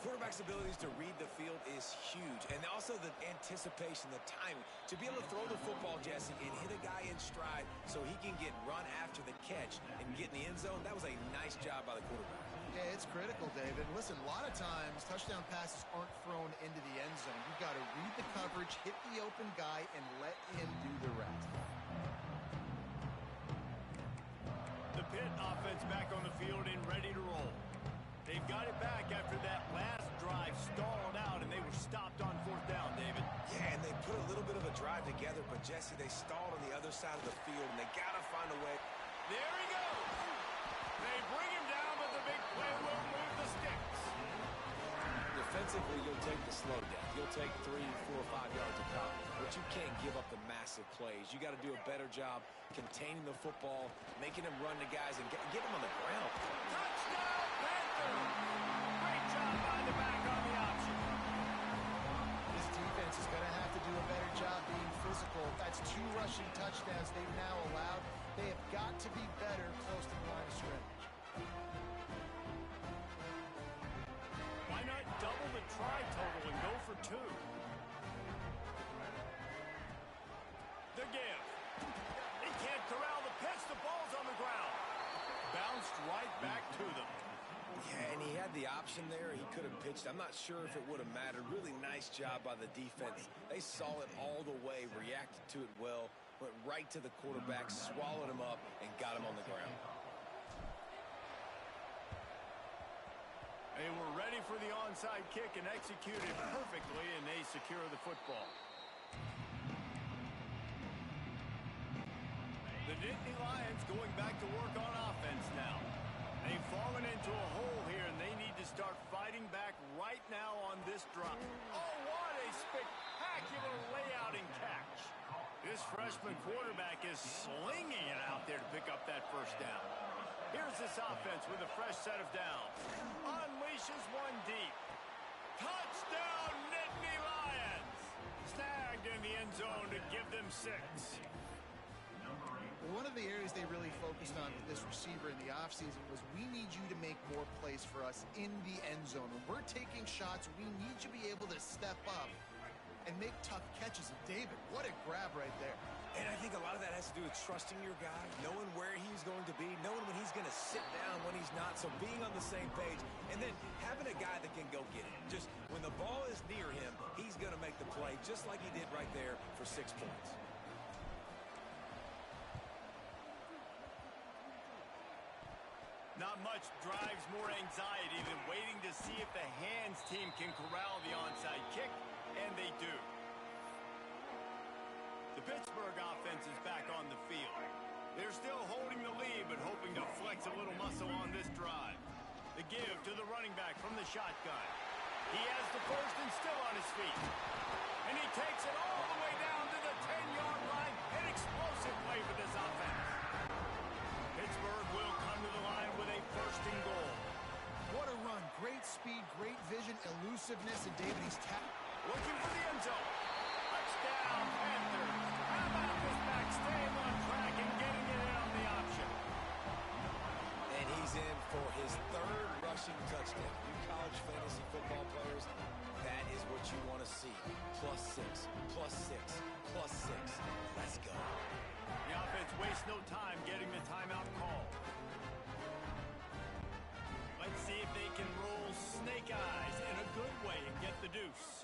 Quarterback's abilities to read the field is huge, and also the anticipation, the timing. To be able to throw the football, Jesse, and hit a guy in stride so he can get run after the catch and get in the end zone, that was a nice job by the quarterback. Yeah, it's critical, David. Listen, a lot of times touchdown passes aren't thrown into the end zone. You've got to read the coverage, hit the open guy, and let him do the rest. The Pitt offense back on the field and ready to roll. They've got it back after that last drive stalled out, and they were stopped on fourth down, David. Yeah, and they put a little bit of a drive together, but, Jesse, they stalled on the other side of the field, and they got to find a way. There he goes. They bring him down, but the big play will move the sticks. Defensively, you'll take the slow down. You'll take 3, 4, 5 yards of cover, but you can't give up the massive plays. You got to do a better job containing the football, making them run to guys, and get them on the ground. Touchdown, Panthers! Great job by the back on the option. This defense is going to have to do a better job being physical. That's 2 rushing touchdowns they've now allowed. They have got to be better close to the line of scrimmage. Why not double the try total and go for 2? The give. He can't corral the pitch. The ball's on the ground. Bounced right back to them. Yeah, and he had the option there. He could have pitched. I'm not sure if it would have mattered. Really nice job by the defense. They saw it all the way, reacted to it well, went right to the quarterback, swallowed him up, and got him on the ground. They were ready for the onside kick and executed perfectly, and they secure the football. The Nittany Lions going back to work on offense now. They've fallen into a hole here, and they need to start fighting back right now on this drop. Oh, what a spectacular layout and catch. This freshman quarterback is slinging it out there to pick up that first down. Here's this offense with a fresh set of downs. Unleashes one deep. Touchdown, Nittany Lions! Snagged in the end zone to give them 6. One of the areas they really focused on with this receiver in the offseason was we need you to make more plays for us in the end zone. When we're taking shots, we need you to be able to step up and make tough catches. And David, what a grab right there. And I think a lot of that has to do with trusting your guy, knowing where he's going to be, knowing when he's going to sit down, when he's not, so being on the same page, and then having a guy that can go get it. Just when the ball is near him, he's going to make the play, just like he did right there for 6 points. Not much drives more anxiety than waiting to see if the hands team can corral the onside kick, and they do. The Pittsburgh offense is back on the field. They're still holding the lead, but hoping to flex a little muscle on this drive. The give to the running back from the shotgun. He has the first and still on his feet. And he takes it all the way down to the 10-yard line. An explosive play for this offense. Pittsburgh will come to the line with a first and goal. What a run. Great speed, great vision, elusiveness, and David, he's looking for the end zone. Touchdown, Panthers. How about this back staying on track and getting it in on the option? And he's in for his 3rd rushing touchdown. You college fantasy football players, that is what you want to see. +6, +6, +6. Let's go. The offense wastes no time getting the timeout call. Let's see if they can roll snake eyes in a good way and get the deuce.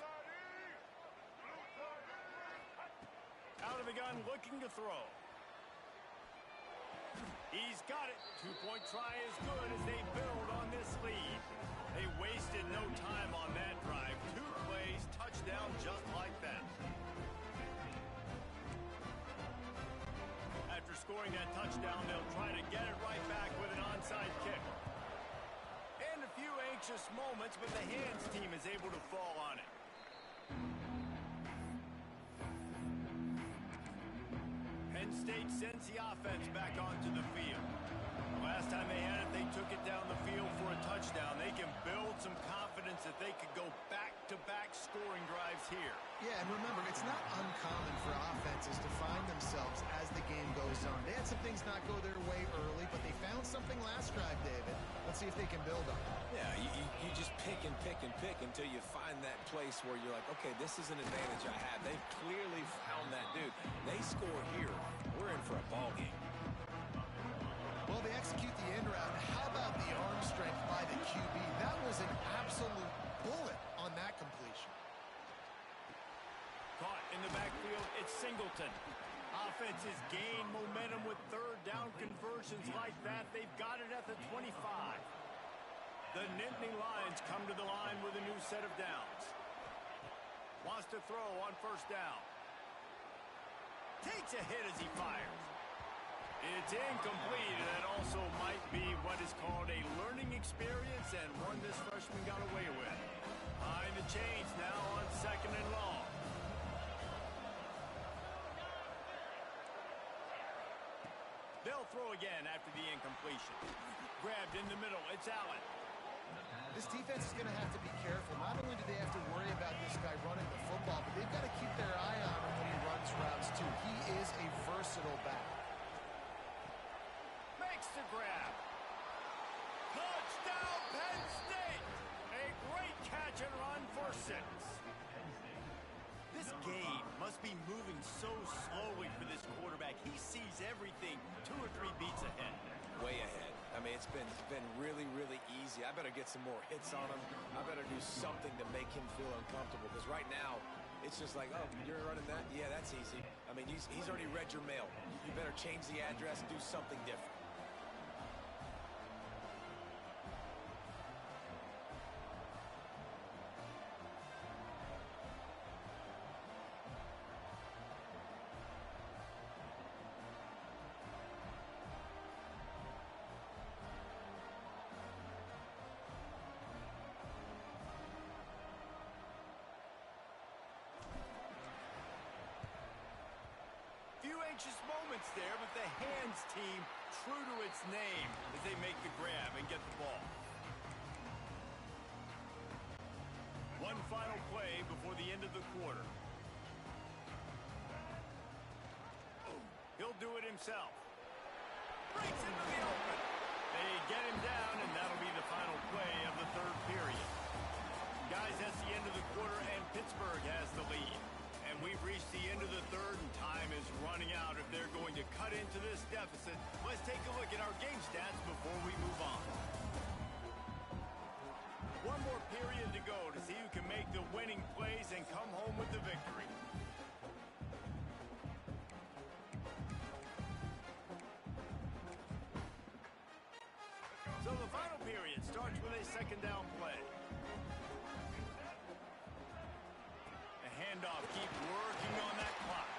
Out of the gun, looking to throw. He's got it. 2-point try is good as they build on this lead. They wasted no time on that drive. 2 plays, touchdown just like that. After scoring that touchdown, they'll try to get it right back with an onside kick. And a few anxious moments, but the hands team is able to fall on it. Penn State sends the offense back onto the field. Last time they had it, they took it down the field for a touchdown. They can build some confidence that they could go back-to-back scoring drives here. Yeah, and remember, it's not uncommon for offenses to find themselves as the game goes on. They had some things not go their way early, but they found something last drive, David. Let's see if they can build on it. Yeah, you just pick and pick and pick until you find that place where you're like, okay, this is an advantage I have. They've clearly found that, dude. They score here. We're in for a ball game. Well, they execute the end route. How about the arm strength by the QB? That was an absolute bullet on that completion. Caught in the backfield, it's Singleton. Offenses gain momentum with 3rd down conversions like that. They've got it at the 25. The Nittany Lions come to the line with a new set of downs. Wants to throw on 1st down. Takes a hit as he fires. It's incomplete, and that also might be what is called a learning experience and one this freshman got away with. Behind the chains now on 2nd and long. They'll throw again after the incompletion. Grabbed in the middle, it's Allen. This defense is going to have to be careful. Not only do they have to worry about this guy running the football, but they've got to keep their eye on him when he runs routes too. He is a versatile back. he's everything 2 or 3 beats ahead. Way ahead. I mean, it's been really, really easy. I better get some more hits on him. I better do something to make him feel uncomfortable, because right now, it's just like, oh, you're running that? Yeah, that's easy. I mean, he's already read your mail. You better change the address, do something different. Few anxious moments there, but the hands team true to its name as they make the grab and get the ball. One final play before the end of the quarter. He'll do it himself. Breaks into the open. They get him down, and that'll be the final play of the 3rd period. Guys, that's the end of the quarter, and Pittsburgh has the lead. And we've reached the end of the 3rd, and time is running out if they're going to cut into this deficit. Let's take a look at our game stats before we move on. One more period to go to see who can make the winning plays and come home with the victory. So the final period starts with a 2nd down play. The handoff keeps working on that clock.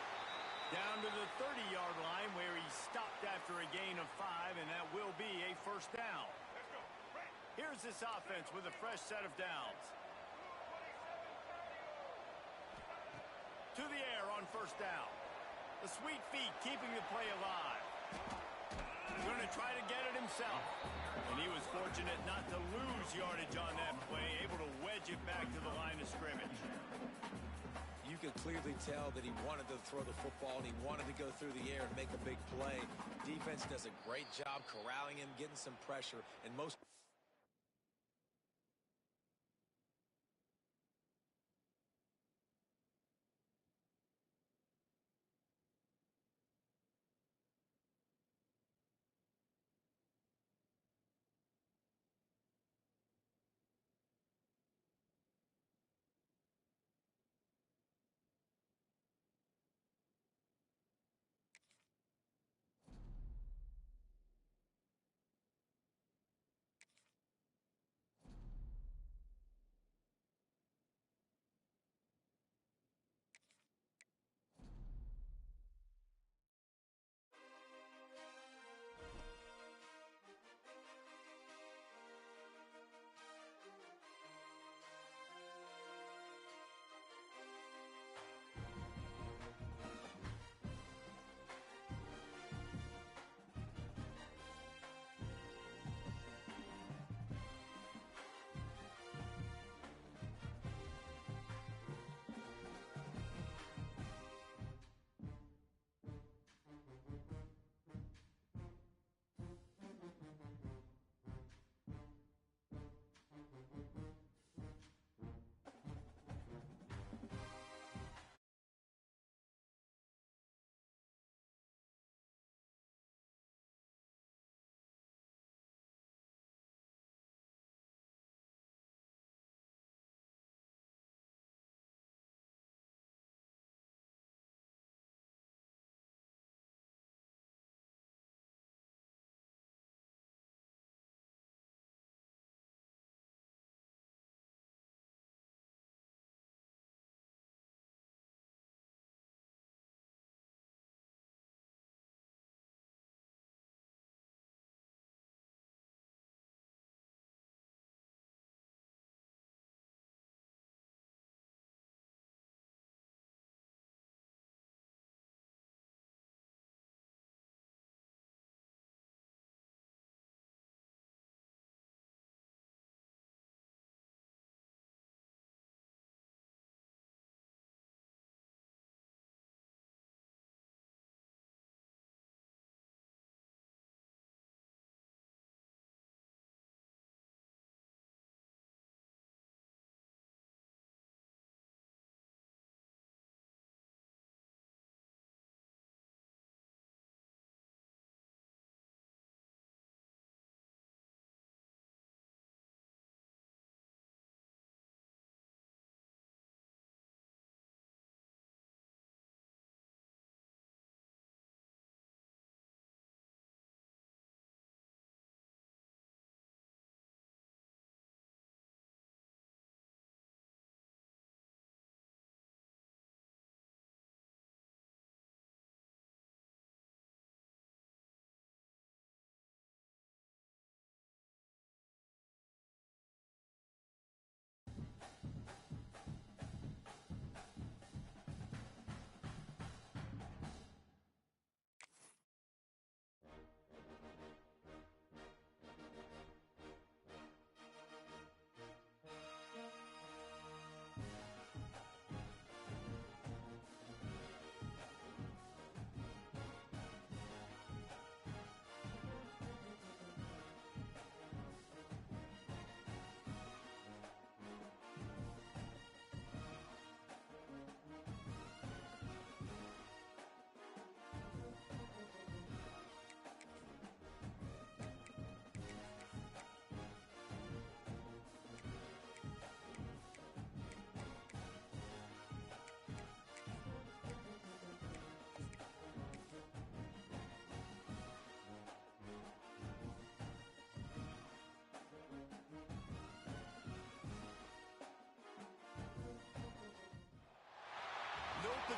Down to the 30-yard line where he stopped after a gain of 5, and that will be a 1st down. Here's this offense with a fresh set of downs. To the air on 1st down. The sweet feet keeping the play alive. Going to try to get it himself. And he was fortunate not to lose yardage on that play, able to wedge it back to the line of scrimmage. You could clearly tell that he wanted to throw the football and he wanted to go through the air and make a big play. Defense does a great job corralling him, getting some pressure, and most...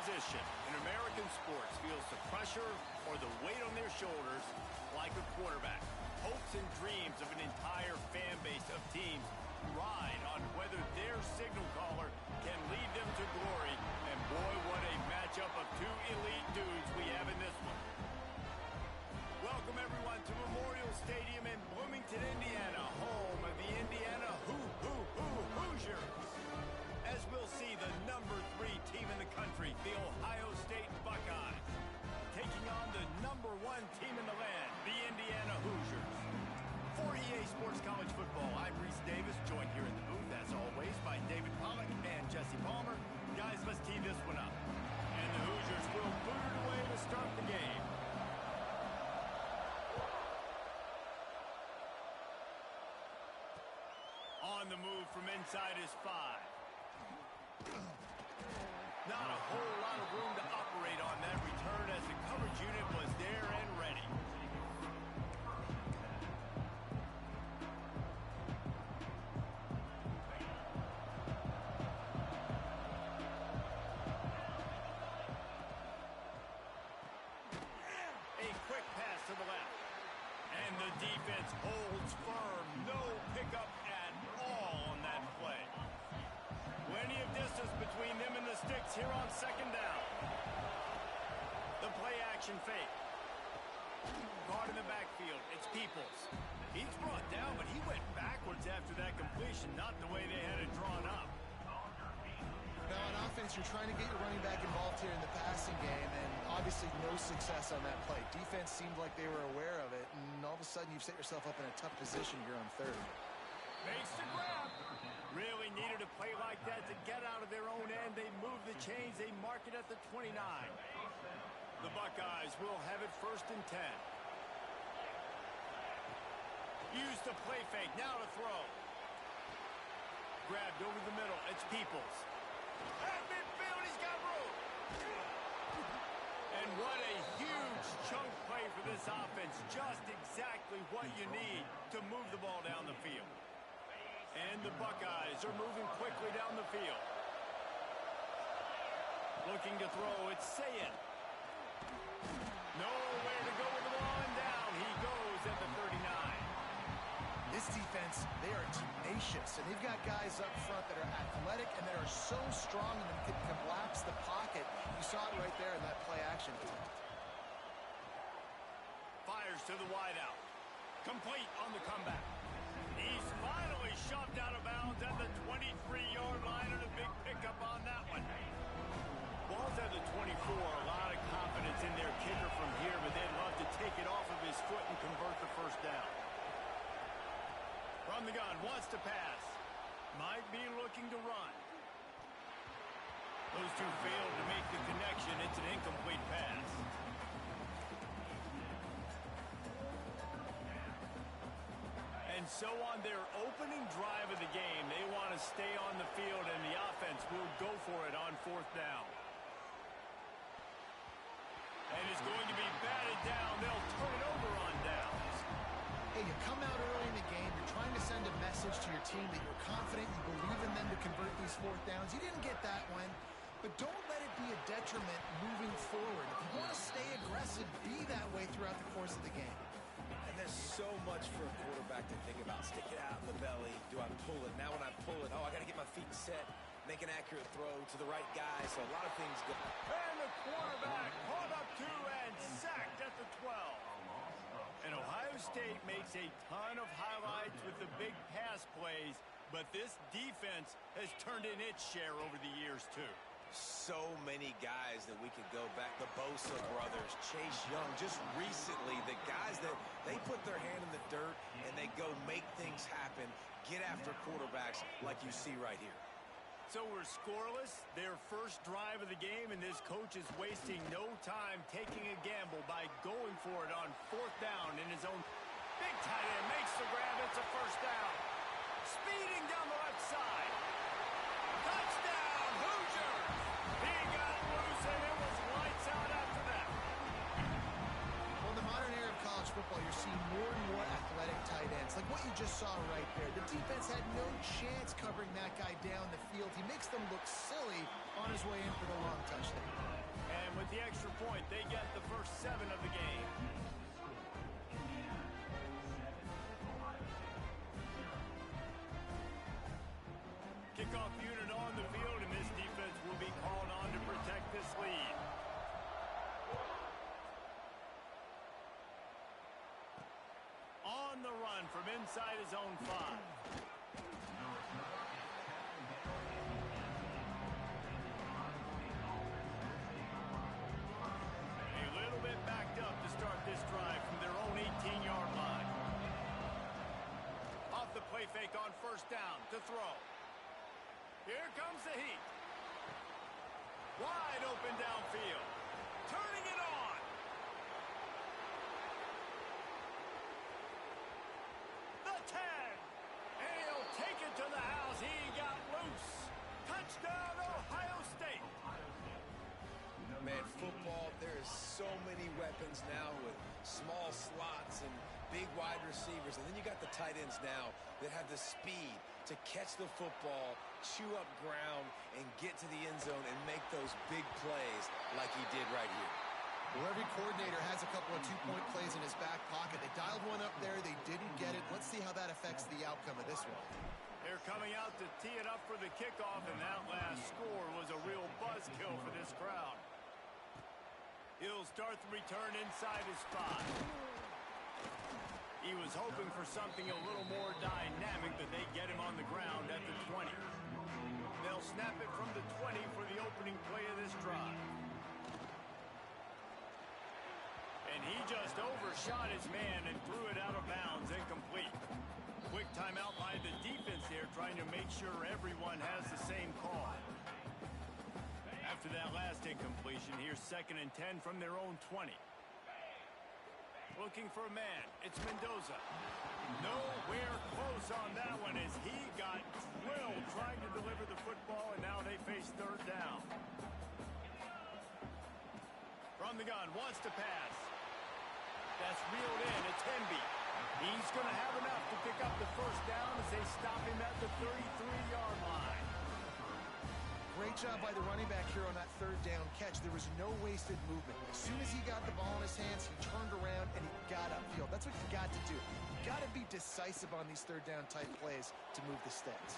position in American sports feels the pressure or the weight on their shoulders like a quarterback. Hopes and dreams of an entire fan base of teams ride on whether their signal caller can lead them to glory. And boy, what a matchup of two elite dudes we have in this one. Welcome, everyone, to Memorial Stadium in Bloomington, Indiana, home of the Indiana Hoosiers. As we'll see the number 3 team in the country, the Ohio State Buckeyes, taking on the number 1 team in the land, the Indiana Hoosiers. For EA Sports College Football, I'm Reese Davis, joined here in the booth, as always, by David Pollack and Jesse Palmer. Guys, let's tee this one up. And the Hoosiers will boot it away to start the game. On the move from inside is 5. Not a whole lot of room to operate on that return as the coverage unit was there and ready. A quick pass to the left. And the defense holds firm. No pickup at all on that play. Plenty of distance between them and the sticks here on second down. The play action fake. Guard in the backfield. It's Peoples. He's brought down, but he went backwards after that completion, not the way they had it drawn up. Now, on offense, you're trying to get your running back involved here in the passing game, and obviously no success on that play. Defense seemed like they were aware of it, and all of a sudden you've set yourself up in a tough position here on third. Makes the grab. Really needed a play like that to get out of their own end. They move the chains. They mark it at the 29. The Buckeyes will have it 1st and 10. Use the play fake. Now to throw. Grabbed over the middle. It's Peoples. At midfield, he's got room. And what a huge chunk play for this offense. Just exactly what you need to move the ball down the field. And the Buckeyes are moving quickly down the field. Looking to throw, it's Sayin. Nowhere to go with the ball, and down he goes at the 39. This defense, they are tenacious, and they've got guys up front that are athletic and that are so strong and can collapse the pocket. You saw it right there in that play action attempt. Fires to the wideout. Complete on the comeback. He's finally shoved out of bounds at the 23-yard line, and a big pickup on that one. Ball's at the 24. A lot of confidence in their kicker from here, but they'd love to take it off of his foot and convert the first down. From the gun, wants to pass. Might be looking to run. Those two failed to make the connection. It's an incomplete pass. And so on their opening drive of the game, they want to stay on the field, and the offense will go for it on 4th down. And it's going to be batted down. They'll turn it over on downs. Hey, you come out early in the game, you're trying to send a message to your team that you're confident, you believe in them to convert these 4th downs. You didn't get that one, but don't let it be a detriment moving forward. If you want to stay aggressive, be that way throughout the course of the game. And there's so much for a quarterback to think about. Stick it out in the belly. Do I pull it? Now when I pull it, I got to get my feet set. Make an accurate throw to the right guy. So a lot of things go. And the quarterback caught up to and sacked at the 12. And Ohio State makes a ton of highlights with the big pass plays, but this defense has turned in its share over the years, too. So many guys that we could go back. The Bosa brothers, Chase Young, just recently, the guys that they put their hand in the dirt and they go make things happen, get after quarterbacks like you see right here. So we're scoreless, their first drive of the game, and this coach is wasting no time taking a gamble by going for it on 4th down in his own. Big tight end makes the grab. It's a 1st down. Speeding down the left side. Touchdown, Hoosiers! He got loose, and it was lights out after that. Well, in the modern era of college football, you're seeing more and more athletic tight ends, like what you just saw right there. The defense had no chance covering that guy down the field. He makes them look silly on his way in for the long touchdown. And with the extra point, they get the first 7 of the game. Kickoff unit on the field, and this defense will be called on to protect this lead. On the run from inside his own 5. This drive from their own 18-yard line. Off the play fake on first down to throw. Here comes the heat. Wide open downfield. Turning it on. The 10. And he'll take it to the house. He got loose. Touchdown, Ohio State. Man, football, there is so many weapons now with small slots and big wide receivers. And then you got the tight ends now that have the speed to catch the football, chew up ground, and get to the end zone and make those big plays like he did right here. Well, every coordinator has a couple of two-point plays in his back pocket. They dialed one up there. They didn't get it. Let's see how that affects the outcome of this one. They're coming out to tee it up for the kickoff, and that last score was a real buzzkill for this crowd. He'll start the return inside his 5. He was hoping for something a little more dynamic, but they get him on the ground at the 20. They'll snap it from the 20 for the opening play of this drive. And he just overshot his man and threw it out of bounds, incomplete. Quick timeout by the defense there, trying to make sure everyone has the same call. After that last incompletion, here's 2nd and 10 from their own 20. Looking for a man. It's Mendoza. Nowhere close on that one as he got drilled trying to deliver the football, and now they face 3rd down. From the gun, wants to pass. That's reeled in. It's Hemby. He's going to have enough to pick up the first down as they stop him at the 33-yard line. Great job by the running back here on that 3rd down catch. There was no wasted movement. As soon as he got the ball in his hands, he turned around and he got upfield. That's what you got to do. You got to be decisive on these 3rd down type plays to move the sticks.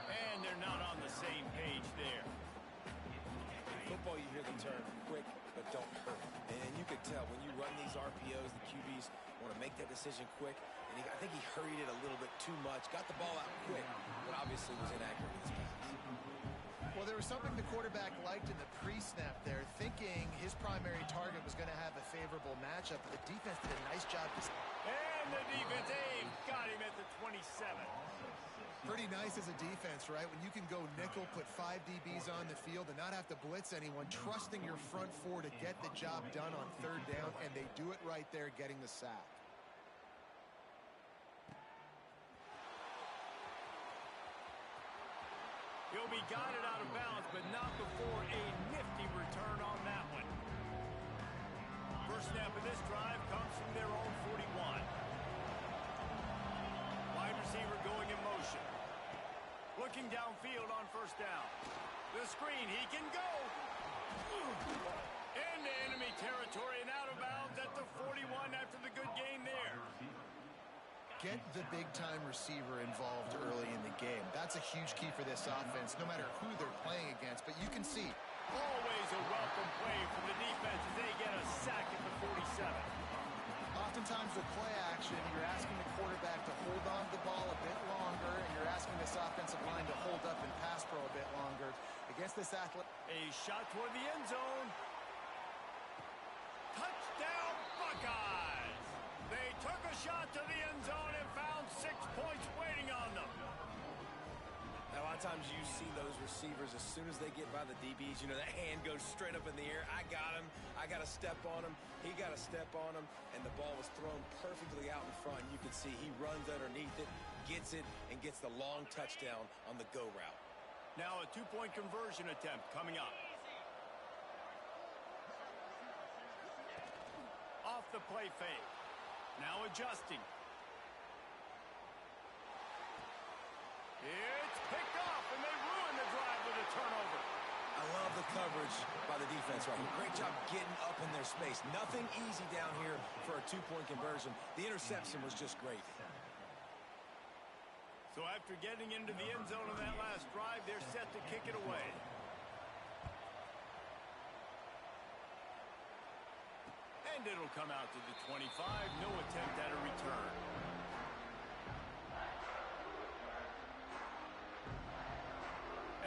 And they're not on the same page there. In football, you hear the term quick, but don't hurt. And you can tell when you run these RPOs, the QBs want to make that decision quick. And I think he hurried it a little bit too much. Got the ball out quick, but obviously was inaccurate with his pass. Well, there was something the quarterback liked in the pre-snap there, thinking his primary target was going to have a favorable matchup. But the defense did a nice job. And the defense got him at the 27. Pretty nice as a defense, right? When you can go nickel, put 5 DBs on the field and not have to blitz anyone, trusting your front 4 to get the job done on 3rd down, and they do it right there, getting the sack. He'll be guided out of bounds, but not before a nifty return on that one. First snap of this drive comes from their own 41. Wide receiver going in motion. Looking downfield on first down. The screen, he can go. Into enemy territory and out of bounds at the 41 after the good gain there. Get the big-time receiver involved early in the game. That's a huge key for this offense, no matter who they're playing against. But you can see. Always a welcome play from the defense as they get a sack at the 47. Oftentimes with play action, you're asking the quarterback to hold on to the ball a bit longer, and you're asking this offensive line to hold up and pass pro a bit longer. Against this athlete. A shot toward the end zone. Touchdown, Buckeyes! They took a shot to the end zone and found 6 points waiting on them. Now, a lot of times you see those receivers, as soon as they get by the DBs, you know, that hand goes straight up in the air. I got him. I got to step on him. He got to step on him. And the ball was thrown perfectly out in front. You can see he runs underneath it, gets it, and gets the long touchdown on the go route. Now a 2-point conversion attempt coming up. Off the play fake. Now adjusting. It's picked off, and they ruin the drive with a turnover. I love the the coverage by the defense right here. Great job getting up in their space. Nothing easy down here for a two-point conversion. The interception was just great. So after getting into the end zone on that last drive, they're set to kick it away. And it'll come out to the 25. No attempt at a return.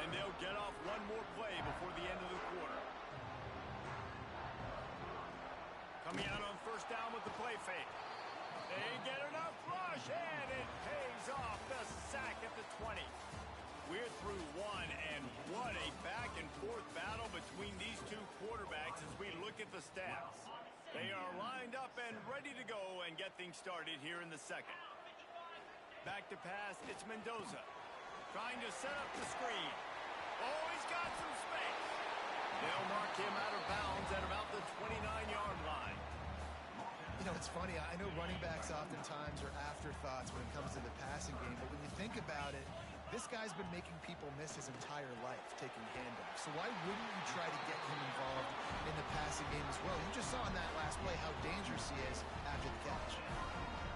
And they'll get off one more play before the end of the quarter. Coming out on first down with the play fake. They get enough rush, and it pays off. The sack at the 20. We're through one, and what a back-and-forth battle between these two quarterbacks as we look at the stats. They are lined up and ready to go and get things started here in the second. Back to pass, it's Mendoza. Trying to set up the screen. Oh, he's got some space. They'll mark him out of bounds at about the 29-yard line. You know, it's funny. I know running backs oftentimes are afterthoughts when it comes to the passing game, but when you think about it, this guy's been making people miss his entire life taking handoffs. So why wouldn't you try to get him involved in the passing game as well? You just saw in that last play how dangerous he is after the catch.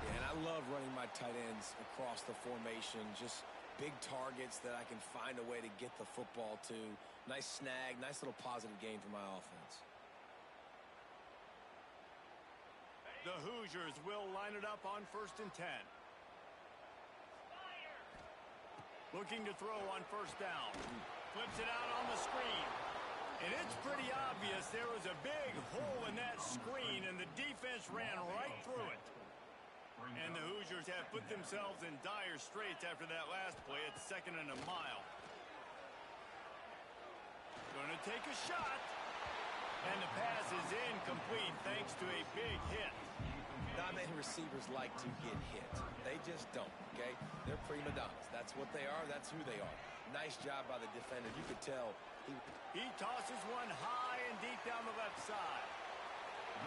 Yeah, and I love running my tight ends across the formation. Just big targets that I can find a way to get the football to. Nice snag, nice little positive gain for my offense. The Hoosiers will line it up on 1st and 10. Looking to throw on first down. Flips it out on the screen. And it's pretty obvious there was a big hole in that screen, and the defense ran right through it. And the Hoosiers have put themselves in dire straits after that last play. It's 2nd and a mile. Going to take a shot. And the pass is incomplete thanks to a big hit. Not many receivers like to get hit. They just don't, okay? They're prima donnas. That's what they are. That's who they are. Nice job by the defender. You could tell. He tosses one high and deep down the left side.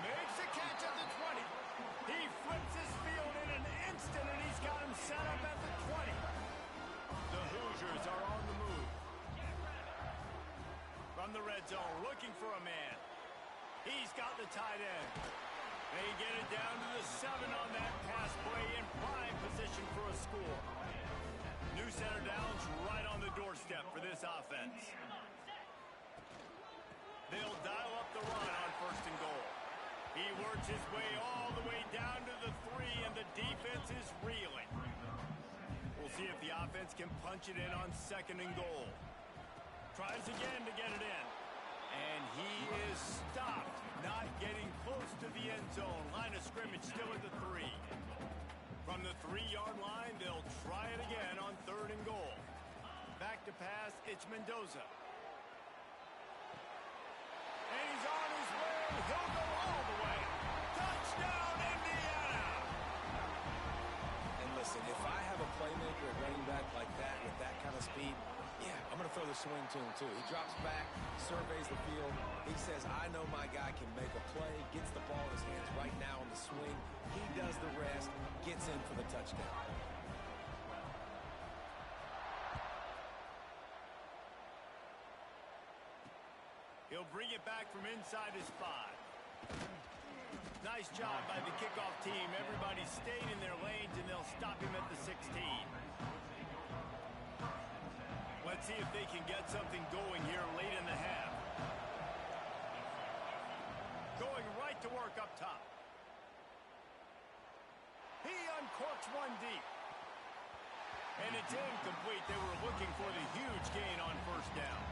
Makes a catch at the 20. He flips his field in an instant, and he's got him set up at the 20. The Hoosiers are on the move. From the red zone, looking for a man. He's got the tight end. They get it down to the 7 on that pass play in prime position for a score. New center downs right on the doorstep for this offense. They'll dial up the run on 1st and goal. He works his way all the way down to the 3, and the defense is reeling. We'll see if the offense can punch it in on 2nd and goal. Tries again to get it in. And he is stopped, not getting close to the end zone. Line of scrimmage still at the 3. From the 3-yard line, they'll try it again on 3rd and goal. Back to pass, it's Mendoza. And he's on his way. He'll go all the way. Touchdown, Indiana! And listen, if I have a playmaker at running back like that with that kind of speed, yeah, I'm going to throw the swing to him, too. He drops back, surveys the field. He says, I know my guy can make a play, gets the ball in his hands right now on the swing. He does the rest, gets in for the touchdown. He'll bring it back from inside his 5. Nice job by the kickoff team. Everybody stayed in their lanes, and they'll stop him at the 16. Let's see if they can get something going here late in the half. Going right to work up top. He uncorks one deep. And it's incomplete. They were looking for the huge gain on first down.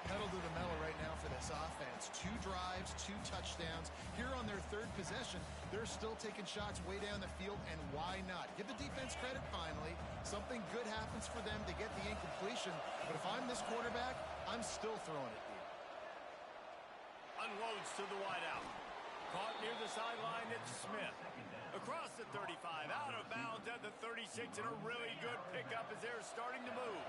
Pedal to the metal right now for this offense. 2 drives, 2 touchdowns. Here on their 3rd possession, they're still taking shots way down the field, and why not? Give the defense credit finally. Something good happens for them to get the incompletion, but if I'm this quarterback, I'm still throwing it deep. Unloads to the wideout. Caught near the sideline, it's Smith. Across the 35, out of bounds at the 36, and a really good pickup as they're starting to move.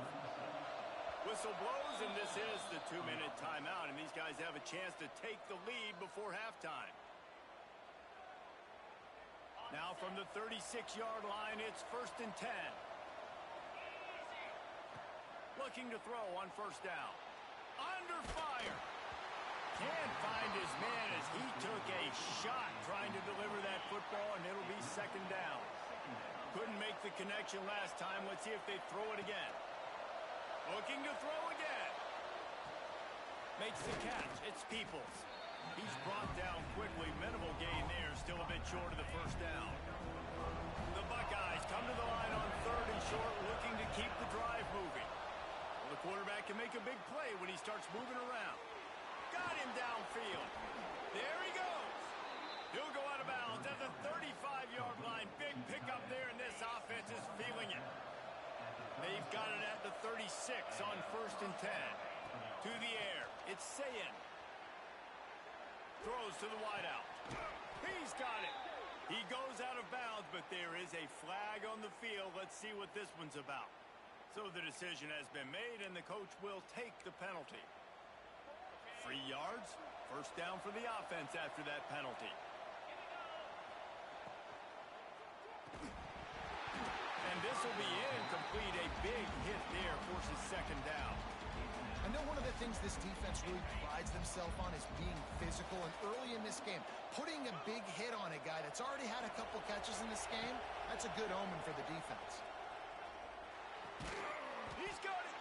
Whistle blows, and this is the 2-minute timeout, and these guys have a chance to take the lead before halftime. Now from the 36-yard line, it's 1st and 10. Looking to throw on first down. Under fire. Can't find his man as he took a shot trying to deliver that football, and it'll be second down. Couldn't make the connection last time. Let's see if they throw it again. Looking to throw again. Makes the catch. It's Peoples. He's brought down quickly. Minimal gain there. Still a bit short of the first down. The Buckeyes come to the line on 3rd and short, looking to keep the drive moving. Well, the quarterback can make a big play when he starts moving around. Got him downfield. There he goes. He'll go out of bounds at the 35-yard line. Big pickup there, and this offense is feeling it. They've got it at the 36 on 1st and 10. To the air. It's Sayin. Throws to the wideout. He's got it. He goes out of bounds, but there is a flag on the field. Let's see what this one's about. So the decision has been made, and the coach will take the penalty. 3 yards. First down for the offense after that penalty. And this will be incomplete. A big hit there forces second down. I know one of the things this defense really prides themselves on is being physical, and early in this game, putting a big hit on a guy that's already had a couple catches in this game, that's a good omen for the defense. He's got it.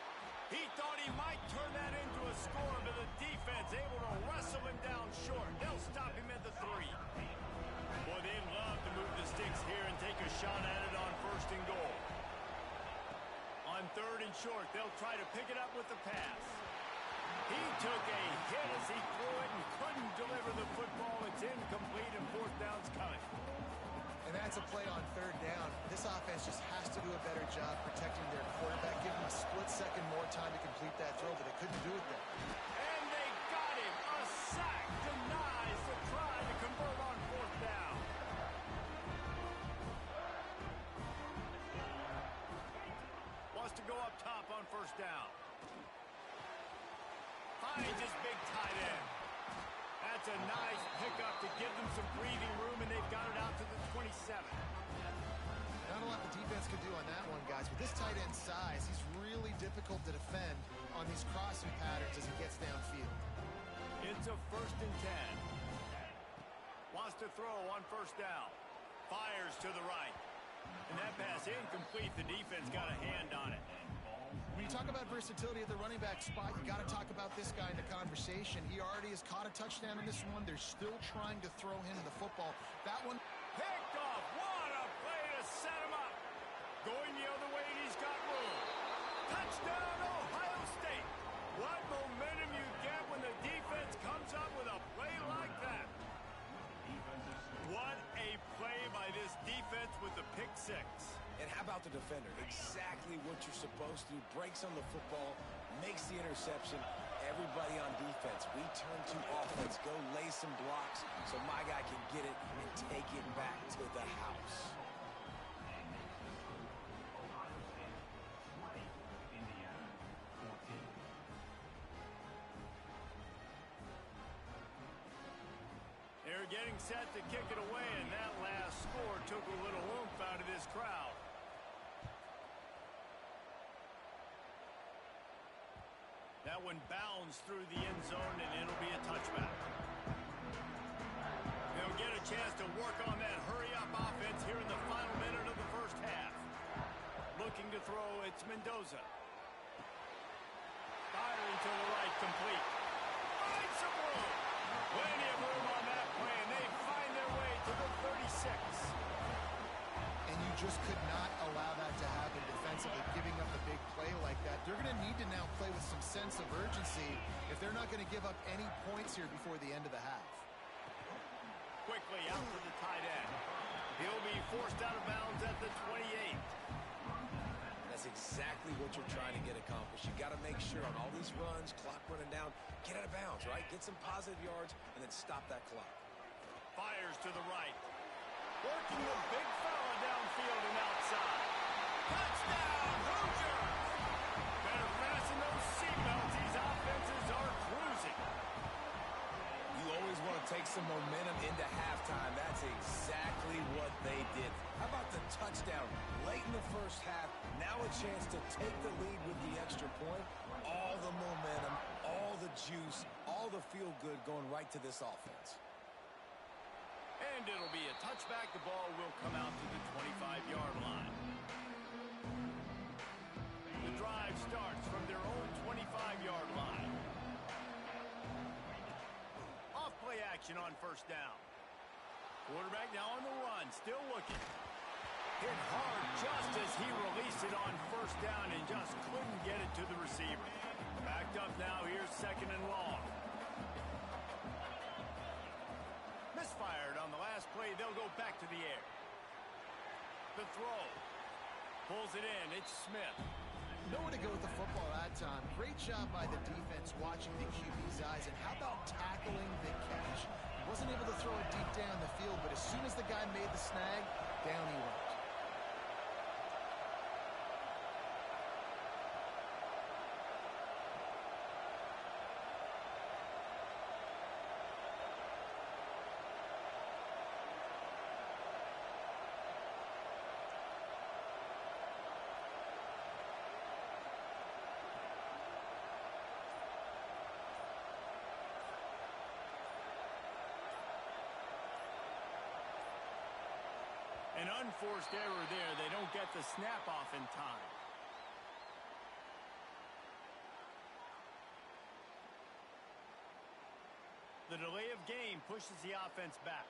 He thought he might turn that into a score, but the defense able to wrestle him down short. They'll stop him at the 3. Boy, they'd love to move the sticks here and take a shot at it on 1st and goal. On 3rd and short, they'll try to pick it up with the pass. He took a hit as he threw it and couldn't deliver the football. It's incomplete, and 4th down's coming. And that's a play on 3rd down. This offense just has to do a better job protecting their quarterback. Give him a split second more time to complete that throw, but they couldn't do it there. And they got him. A sack denies the try to convert on 4th down. Wants to go up top on 1st down. Finds his big tight end. That's a nice pickup to give them some breathing room, and they've got it out to the 27. Not a lot the defense could do on that one, guys. With this tight end size, he's really difficult to defend on these crossing patterns as he gets downfield. It's a 1st and 10. Wants to throw on 1st down. Fires to the right. And that pass incomplete. The defense got a hand on it. When you talk about versatility at the running back spot, you got to talk about this guy in the conversation. He already has caught a touchdown in this one. They're still trying to throw him the football. That one picked off. What a play to set him up. Going the other way, and he's got room. Touchdown, Ohio State. What momentum you get when the defense comes up with a play like that. What a play by this defense with the pick 6. And how about the defender? Exactly what you're supposed to do. Breaks on the football, makes the interception. Everybody on defense, we turn to offense. Go lay some blocks so my guy can get it and take it back to the house. They're getting set to kick it away, and that last score took a little oomph out of this crowd. That one bounds through the end zone, and it'll be a touchback. They'll get a chance to work on that hurry-up offense here in the final minute of the first half. Looking to throw, it's Mendoza. Firing to the right, complete. Find some room. Plenty of room on that play, and they find their way to the 36. And you just could not allow that to happen defensively, giving up a big play like that. They're going to need to now play with some sense of urgency if they're not going to give up any points here before the end of the half. Quickly out to the tight end. He'll be forced out of bounds at the 28. That's exactly what you're trying to get accomplished. You got to make sure on all these runs, clock running down, get out of bounds, right? Get some positive yards, and then stop that clock. Fires to the right. Working a big fella downfield and outside. Touchdown, Hoosiers! Better fasten those seatbelts. These offenses are cruising. You always want to take some momentum into halftime. That's exactly what they did. How about the touchdown late in the first half? Now a chance to take the lead with the extra point. All the momentum, all juice, all the feel-good going right to this offense. And it'll be a touchback. The ball will come out to the 25-yard line. The drive starts from their own 25-yard line. Off-play action on first down. Quarterback now on the run, still looking. Hit hard just as he released it on first down and just couldn't get it to the receiver. Backed up now, here's second and long. Misfired on the last play, they'll go back to the air. The throw. Pulls it in, it's Smith. Nowhere to go with the football that time. Great job by the defense watching the QB's eyes. And how about tackling the catch? He wasn't able to throw it deep down the field, but as soon as the guy made the snag, down he went. An unforced error there. They don't get the snap off in time. The delay of game pushes the offense back.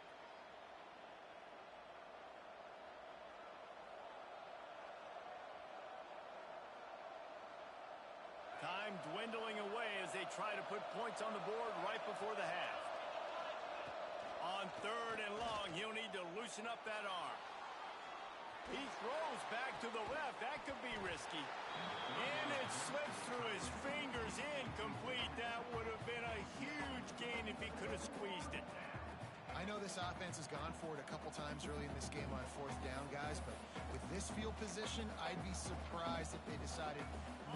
Time dwindling away as they try to put points on the board right before the half. On third and long, he'll need to loosen up that arm. He throws back to the left. That could be risky. And it slips through his fingers, incomplete. That would have been a huge gain if he could have squeezed it. I know this offense has gone for it a couple times early in this game on fourth down, guys, but with this field position, I'd be surprised if they decided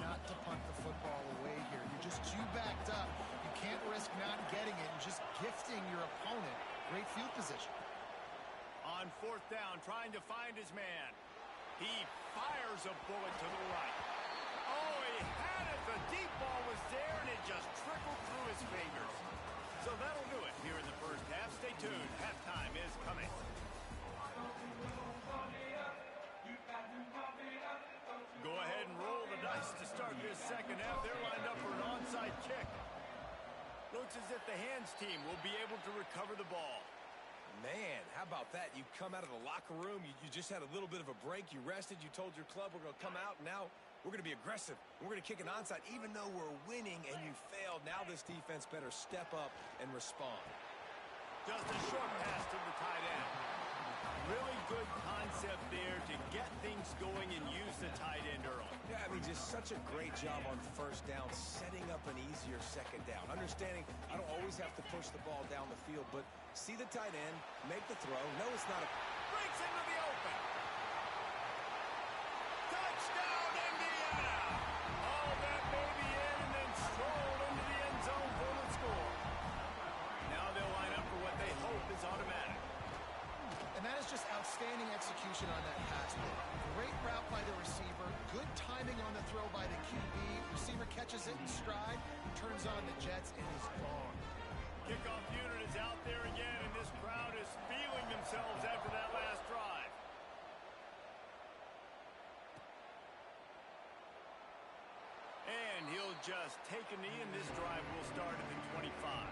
not to punt the football away here. You're just too backed up. You can't risk not getting it and just gifting your opponent great field position. On fourth down, trying to find his man. He fires a bullet to the right. Oh, he had it. The deep ball was there, and it just trickled through his fingers. So that'll do it here in the first half. Stay tuned. Halftime is coming. Go ahead and roll the dice to start this second half. They're lined up for an onside kick. Looks as if the hands team will be able to recover the ball. Man, how about that? You come out of the locker room, you just had a little bit of a break, you rested, you told your club we're going to come out, and now we're going to be aggressive. We're going to kick an onside, even though we're winning and you failed. Now this defense better step up and respond. Just a short pass to the tight end. Really good concept there to get things going and use the tight end early. Yeah, I mean, just such a great job on first down, setting up an easier second down. Understanding I don't always have to push the ball down the field, but see the tight end, make the throw. No, it's not a... Breaks into the open. Touchdown, Indiana! All that baby in and then strolled into the end zone for the score. Now they'll line up for what they hope is automatic. And that is just outstanding execution on that pass play. Great route by the receiver. Good timing on the throw by the QB. Receiver catches it in stride, turns on the jets, and is gone. Kickoff unit is out there again, and this crowd is feeling themselves after that last drive. And he'll just take a knee, and this drive will start at the 25.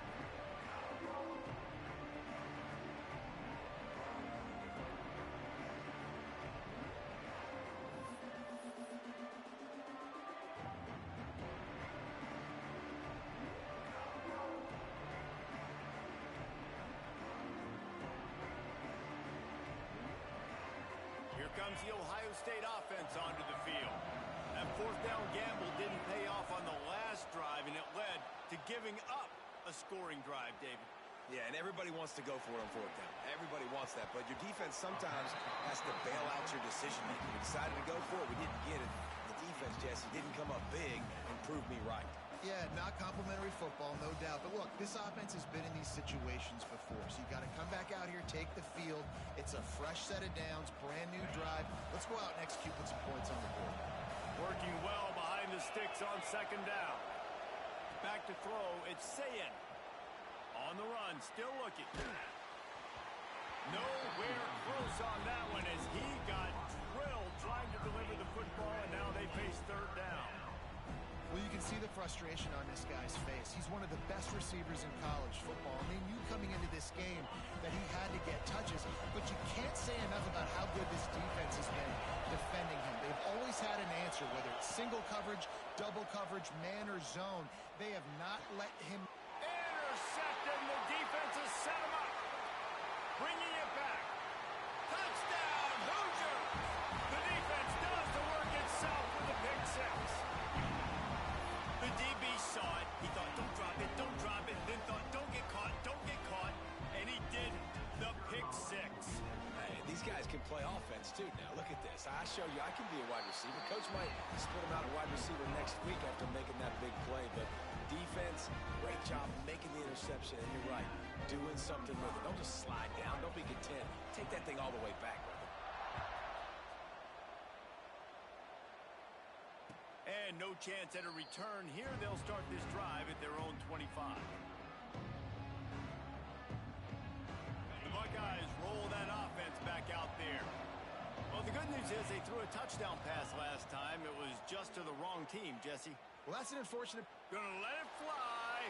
Comes the Ohio State offense onto the field. That fourth down gamble didn't pay off on the last drive, and it led to giving up a scoring drive, David. Yeah, and everybody wants to go for it on fourth down. Everybody wants that, but your defense sometimes has to bail out your decision-making. We decided to go for it. We didn't get it. The defense, Jesse, didn't come up big and prove me right. Yeah, not complimentary football, no doubt. But look, this offense has been in these situations before, so you got to come back out here, take the field. It's a fresh set of downs, brand new drive. Let's go out and execute, put some points on the board. Working well behind the sticks on second down. Back to throw, it's Sayin. On the run, still looking. Nowhere close on that one as he got drilled trying to deliver the football, and now they face third down. Well, you can see the frustration on this guy's face. He's one of the best receivers in college football, and they knew coming into this game that he had to get touches, but you can't say enough about how good this defense has been defending him. They've always had an answer, whether it's single coverage, double coverage, man or zone. They have not let him... Intercepted, and the defense has set him up. Bringing it back. Touchdown, Hoosiers! The defense does the work itself with the pick six. The DB saw it. He thought, don't drop it, then thought, don't get caught, and he did the pick six. Hey, these guys can play offense, too, now. Look at this. I show you I can be a wide receiver. Coach might split him out a wide receiver next week after making that big play, but defense, great job making the interception, and you're right, doing something with it. Don't just slide down. Don't be content. Take that thing all the way back, brother. And no chance at a return here. They'll start this drive at their own 25. The Buckeyes roll that offense back out there. Well, the good news is they threw a touchdown pass last time. It was just to the wrong team, Jesse. Well, that's an unfortunate... Gonna let it fly.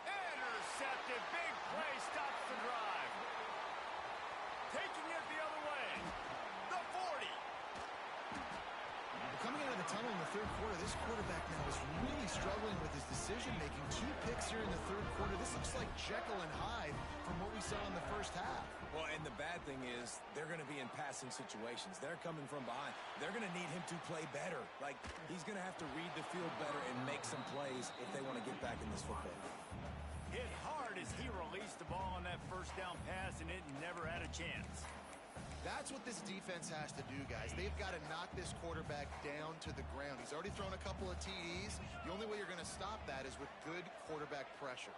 Intercepted. Big play stops the drive. Taking it the other way. The 40. Coming out of the tunnel in the third quarter, this quarterback now is really struggling with his decision-making. 2 picks here in the third quarter. This looks like Jekyll and Hyde from what we saw in the first half. Well, and the bad thing is they're going to be in passing situations. They're coming from behind. They're going to need him to play better. Like, he's going to have to read the field better and make some plays if they want to get back in this football. Hit hard as he released the ball on that first down pass, and it never had a chance. That's what this defense has to do, guys. They've got to knock this quarterback down to the ground. He's already thrown a couple of TDs. The only way you're going to stop that is with good quarterback pressure.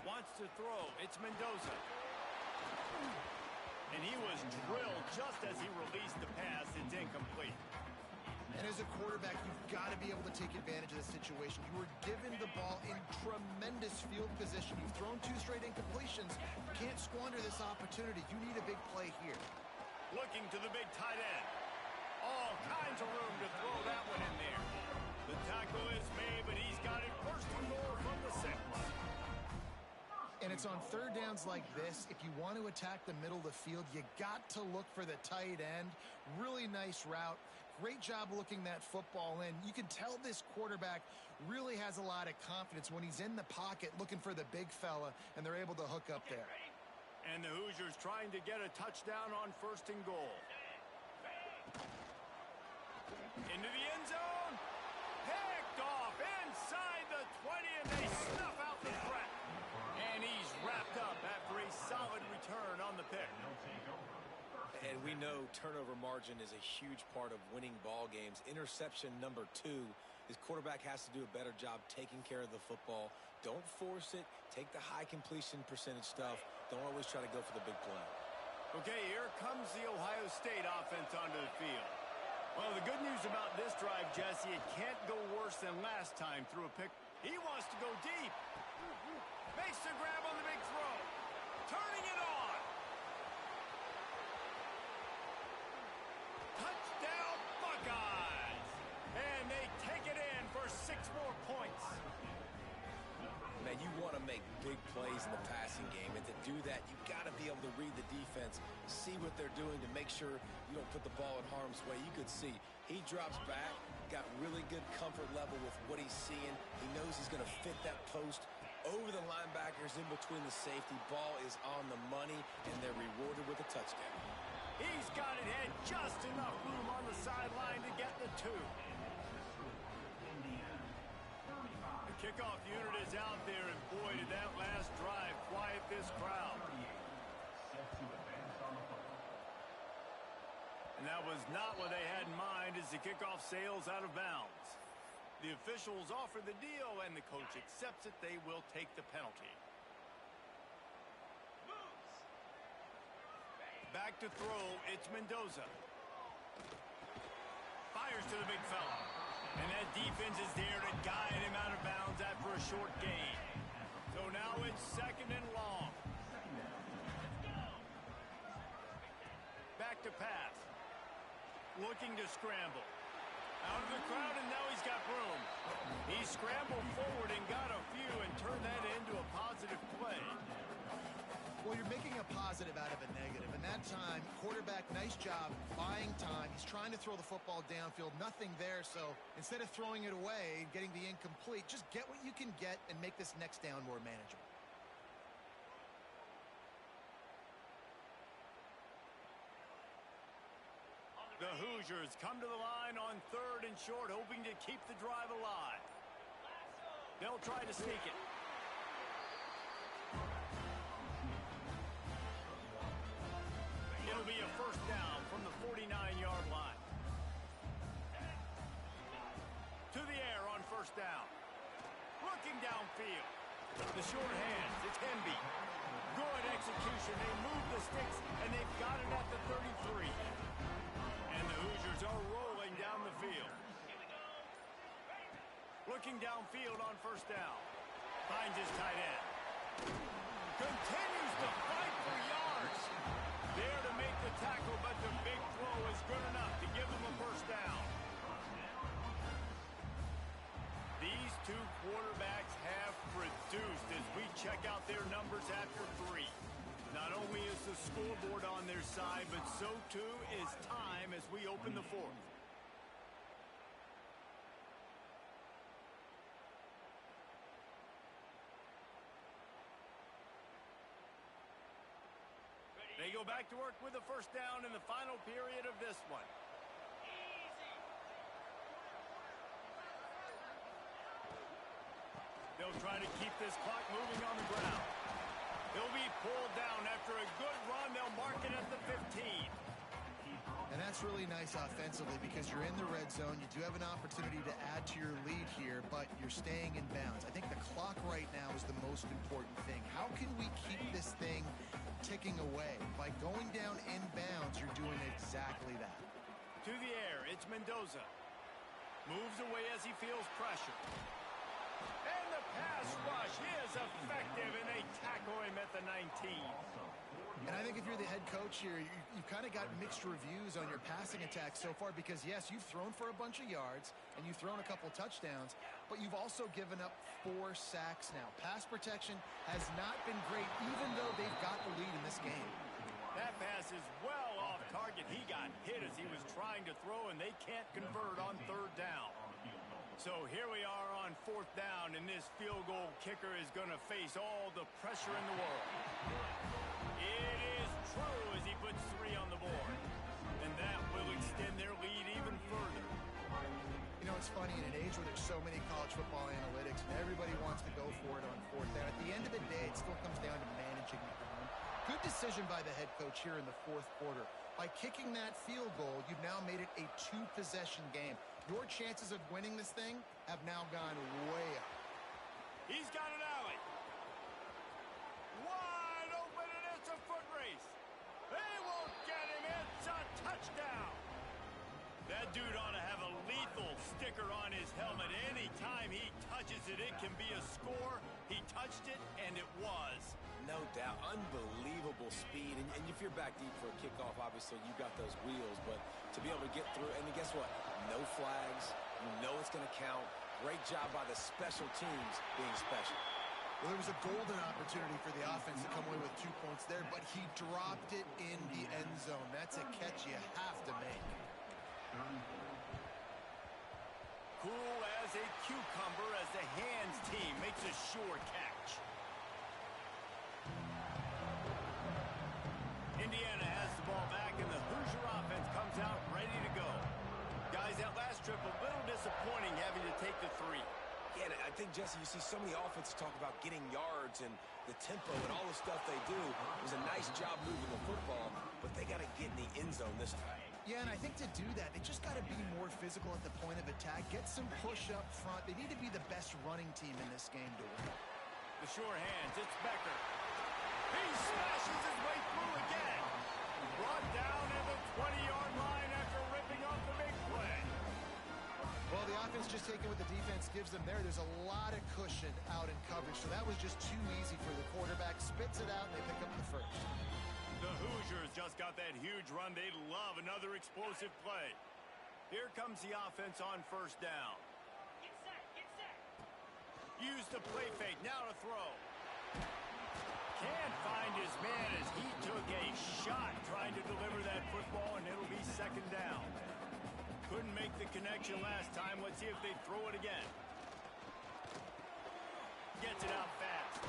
Wants to throw. It's Mendoza. And he was drilled just as he released the pass. It's incomplete. And as a quarterback, you've got to be able to take advantage of the situation. You were given the ball in tremendous field position. You've thrown 2 straight incompletions. You can't squander this opportunity. You need a big play here. Looking to the big tight end. All kinds of room to throw that one in there. The tackle is made, but he's got it first and goal from the 6. And it's on third downs like this. If you want to attack the middle of the field, you got to look for the tight end. Really nice route. Great job looking that football in. You can tell this quarterback really has a lot of confidence when he's in the pocket looking for the big fella, and they're able to hook up there. And the Hoosiers trying to get a touchdown on first and goal. Into the end zone. Picked off inside the 20, and they snuff out the threat. And he's wrapped up after a solid return on the pick. And we know turnover margin is a huge part of winning ball games. Interception number 2. His quarterback has to do a better job taking care of the football. Don't force it. Take the high completion percentage stuff. Don't always try to go for the big play. Okay, here comes the Ohio State offense onto the field. Well, the good news about this drive, Jesse, it can't go worse than last time through a pick. He wants to go deep. Makes the grab on the big throw. Turning it on. Touchdown, Buckeyes! And they take it in for 6 more points. Man, you want to make big plays in the passing game, and to do that, you've got to be able to read the defense, see what they're doing to make sure you don't put the ball in harm's way. You could see he drops back, got really good comfort level with what he's seeing. He knows he's going to fit that post over the linebackers in between the safety. Ball is on the money, and they're rewarded with a touchdown. He's got it had just enough room on the sideline to get the 2. The kickoff unit is out there, and boy, did that last drive quiet this crowd. And that was not what they had in mind as the kickoff sails out of bounds. The officials offer the deal, and the coach accepts it. They will take the penalty. Back to throw, it's Mendoza. Fires to the big fella. And that defense is there to guide him out of bounds after a short gain. So now it's 2nd and long. Back to pass. Looking to scramble. Out of the crowd, and now he's got room. He scrambled forward and got a few and turned that into a positive play. Well, you're making a positive out of a negative. And that time, quarterback, nice job buying time. He's trying to throw the football downfield. Nothing there. So instead of throwing it away and getting the incomplete, just get what you can get and make this next down more manageable. The Hoosiers come to the line on 3rd and short, hoping to keep the drive alive. They'll try to sneak it. It'll be a 1st down from the 49-yard line. To the air on 1st down. Looking downfield. The short hands, it's Hemby. Good execution. They move the sticks, and they've got it at the 33. And the Hoosiers are rolling down the field. Looking downfield on 1st down. Finds his tight end. Continues to fight for yards. There to make the tackle, but the big throw is good enough to give them a 1st down. These two quarterbacks have produced as we check out their numbers after 3. Not only is the scoreboard on their side, but so too is time as we open the 4th. They go back to work with a 1st down in the final period of this one. They'll try to keep this clock moving on the ground. He'll be pulled down after a good run. They'll mark it at the 15. And that's really nice offensively because you're in the red zone. You do have an opportunity to add to your lead here, but you're staying in bounds. I think the clock right now is the most important thing. How can we keep this thing ticking away? By going down in bounds, you're doing exactly that. To the air, it's Mendoza. Moves away as he feels pressure. And the pass rush is effective, and they tackle him at the 19. And I think if you're the head coach here, you've kind of got mixed reviews on your passing attack so far because, yes, you've thrown for a bunch of yards and you've thrown a couple touchdowns, but you've also given up 4 sacks now. Pass protection has not been great, even though they've got the lead in this game. That pass is well off target. He got hit as he was trying to throw, and they can't convert on 3rd down. So here we are on 4th down, and this field goal kicker is going to face all the pressure in the world. It is true as he puts 3 on the board. And that will extend their lead even further. You know, it's funny, in an age where there's so many college football analytics and everybody wants to go for it on 4th down, at the end of the day, it still comes down to managing the game. Good decision by the head coach here in the 4th quarter. By kicking that field goal, you've now made it a 2-possession game. Your chances of winning this thing have now gone way up. He's got an alley. Wide open, and it's a foot race. They won't get him. It's a touchdown. That dude ought to have a lethal sticker on his helmet. Anytime he touches it, it can be a score. He touched it, and it was. No doubt. Unbelievable speed. And if you're back deep for a kickoff, obviously you've got those wheels. But to be able to get through, and guess what? No flags. You know it's going to count. Great job by the special teams being special. Well, there was a golden opportunity for the offense to come away with 2 points there, but he dropped it in the end zone. That's a catch you have to make. Cool as a cucumber as the hands team makes a sure catch. Indiana has the ball back, and the Hoosier offense comes out ready to go. Guys, that last trip, a little disappointing having to take the 3. Yeah, and I think, Jesse, you see so many offenses talk about getting yards and the tempo and all the stuff they do. It was a nice job moving the football, but they got to get in the end zone this time. Yeah, and I think to do that, they just got to be more physical at the point of attack, get some push up front. They need to be the best running team in this game to win. The sure hands, it's Becker. He smashes his way through again. Brought down at the 20-yard line after ripping off the big play. Well, the offense just taking what the defense gives them there. There's a lot of cushion out in coverage, so that was just too easy for the quarterback. Spits it out, and they pick up the first. The Hoosiers just got that huge run. They'd love another explosive play. Here comes the offense on first down. Use the play fake. Now to throw. Can't find his man as he took a shot trying to deliver that football, and it'll be second down. Couldn't make the connection last time. Let's see if they throw it again. Gets it out fast.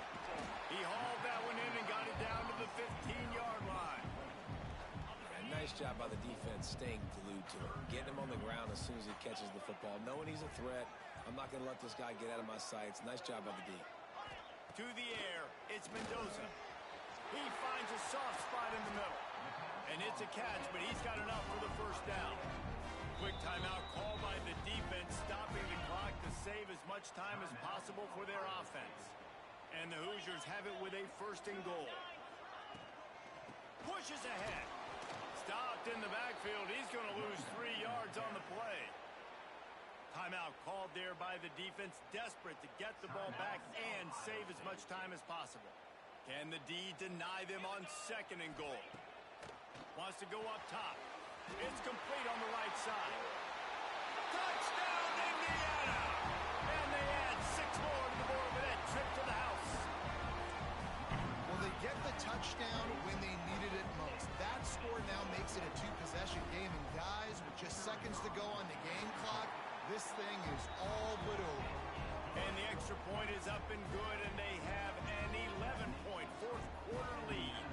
He hauled that one in and got it down to the 15-yard line. And nice job by the defense staying glued to him. Getting him on the ground as soon as he catches the football. Knowing he's a threat. I'm not going to let this guy get out of my sights. Nice job by the D. To the air, it's Mendoza. He finds a soft spot in the middle. And it's a catch, but he's got enough for the first down. Quick timeout call by the defense, stopping the clock to save as much time as possible for their offense. And the Hoosiers have it with a first and goal. Pushes ahead. Stopped in the backfield. He's going to lose 3 yards on the play. Timeout called there by the defense, desperate to get the ball back and save as much time as possible. Can the D deny them on second and goal? Wants to go up top. It's complete on the right side. Touchdown, Indiana! And they add 6 more to the board with that trip to the house. Well, they get the touchdown when they needed it most. That score now makes it a 2-possession game, and guys, with just seconds to go on the game clock, this thing is all but over. And the extra point is up and good, and they have an 11-point fourth-quarter lead.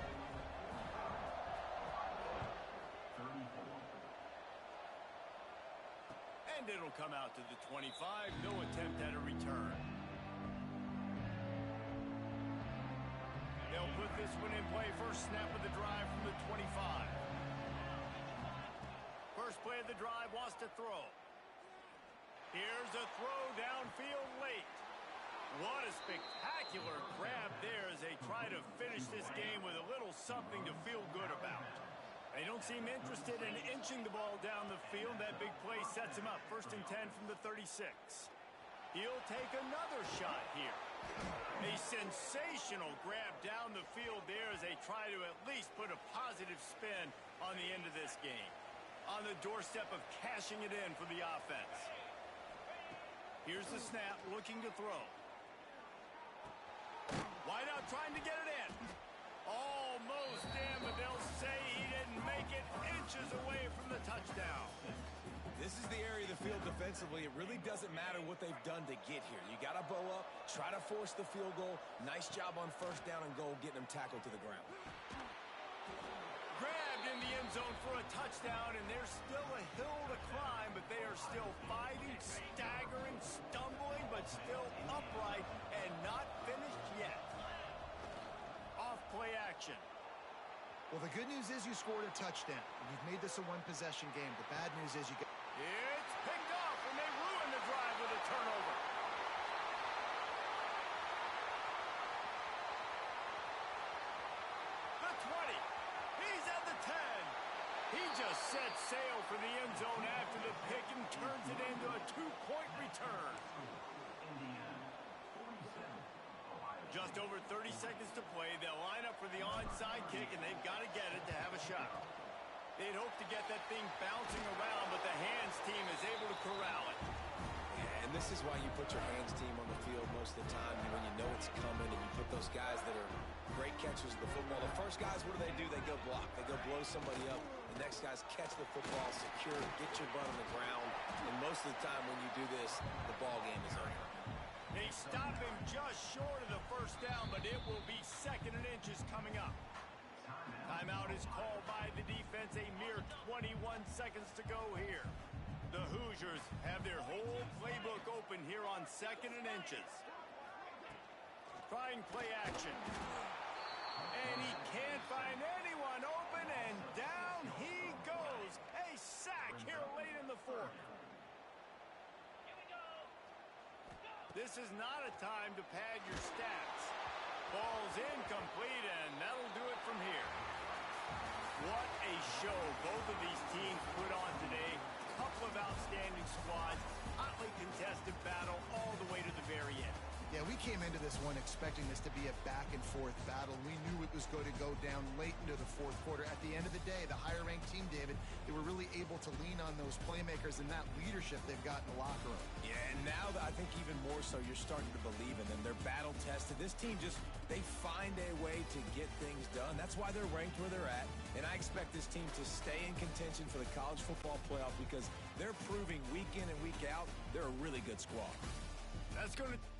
34. And it'll come out to the 25. No attempt at a return. They'll put this one in play. First snap of the drive from the 25. First play of the drive, wants to throw. Here's a throw downfield late. What a spectacular grab there as they try to finish this game with a little something to feel good about. They don't seem interested in inching the ball down the field. That big play sets him up. First and 10 from the 36. He'll take another shot here. A sensational grab down the field there as they try to at least put a positive spin on the end of this game. On the doorstep of cashing it in for the offense. Here's the snap, looking to throw. Wide out, trying to get it in. Almost in, but they'll say he didn't make it, inches away from the touchdown. This is the area of the field defensively. It really doesn't matter what they've done to get here. You got to bow up, try to force the field goal. Nice job on first down and goal, getting them tackled to the ground. Grabbed in the end zone for a touchdown, and there's still a hill to climb, but they are still fighting, staggering, stumbling, but still upright and not finished yet. Off play action. Well, the good news is you scored a touchdown, and you've made this a 1-possession game. The bad news is you get... It's picked off, and they ruin the drive with a turnover. The 20. He's at the 10. He just set sail for the end zone after the pick and turns it into a 2-point return. Indiana, 47. Ohio. Just over 30 seconds to play. They'll line up for the onside kick, and they've got to get it to have a shot. They'd hope to get that thing bouncing around, but the hands team is able to corral it. Yeah, and this is why you put your hands team on the field most of the time when you know it's coming, and you put those guys that are great catchers of the football. The first guys, what do? They go block. They go blow somebody up. The next guys catch the football, secure, get your butt on the ground. And most of the time when you do this, the ball game is over. They stop him just short of the first down, but it will be second and inches coming up. Timeout is called by the defense. A mere 21 seconds to go here. The Hoosiers have their whole playbook open here on second and inches. Trying play action. And he can't find anyone open, and down he goes. A sack here late in the fourth. This is not a time to pad your stats. Ball's incomplete, and that'll do it from here. What a show both of these teams put on today. Couple of outstanding squads, hotly hotly contested battle all the way to the very end. Yeah, we came into this one expecting this to be a back-and-forth battle. We knew it was going to go down late into the fourth quarter. At the end of the day, the higher-ranked team, David, they were really able to lean on those playmakers and that leadership they've got in the locker room. Yeah, and now I think even more so, you're starting to believe in them. They're battle-tested. This team they find a way to get things done. That's why they're ranked where they're at. And I expect this team to stay in contention for the college football playoff because they're proving week in and week out they're a really good squad. That's going to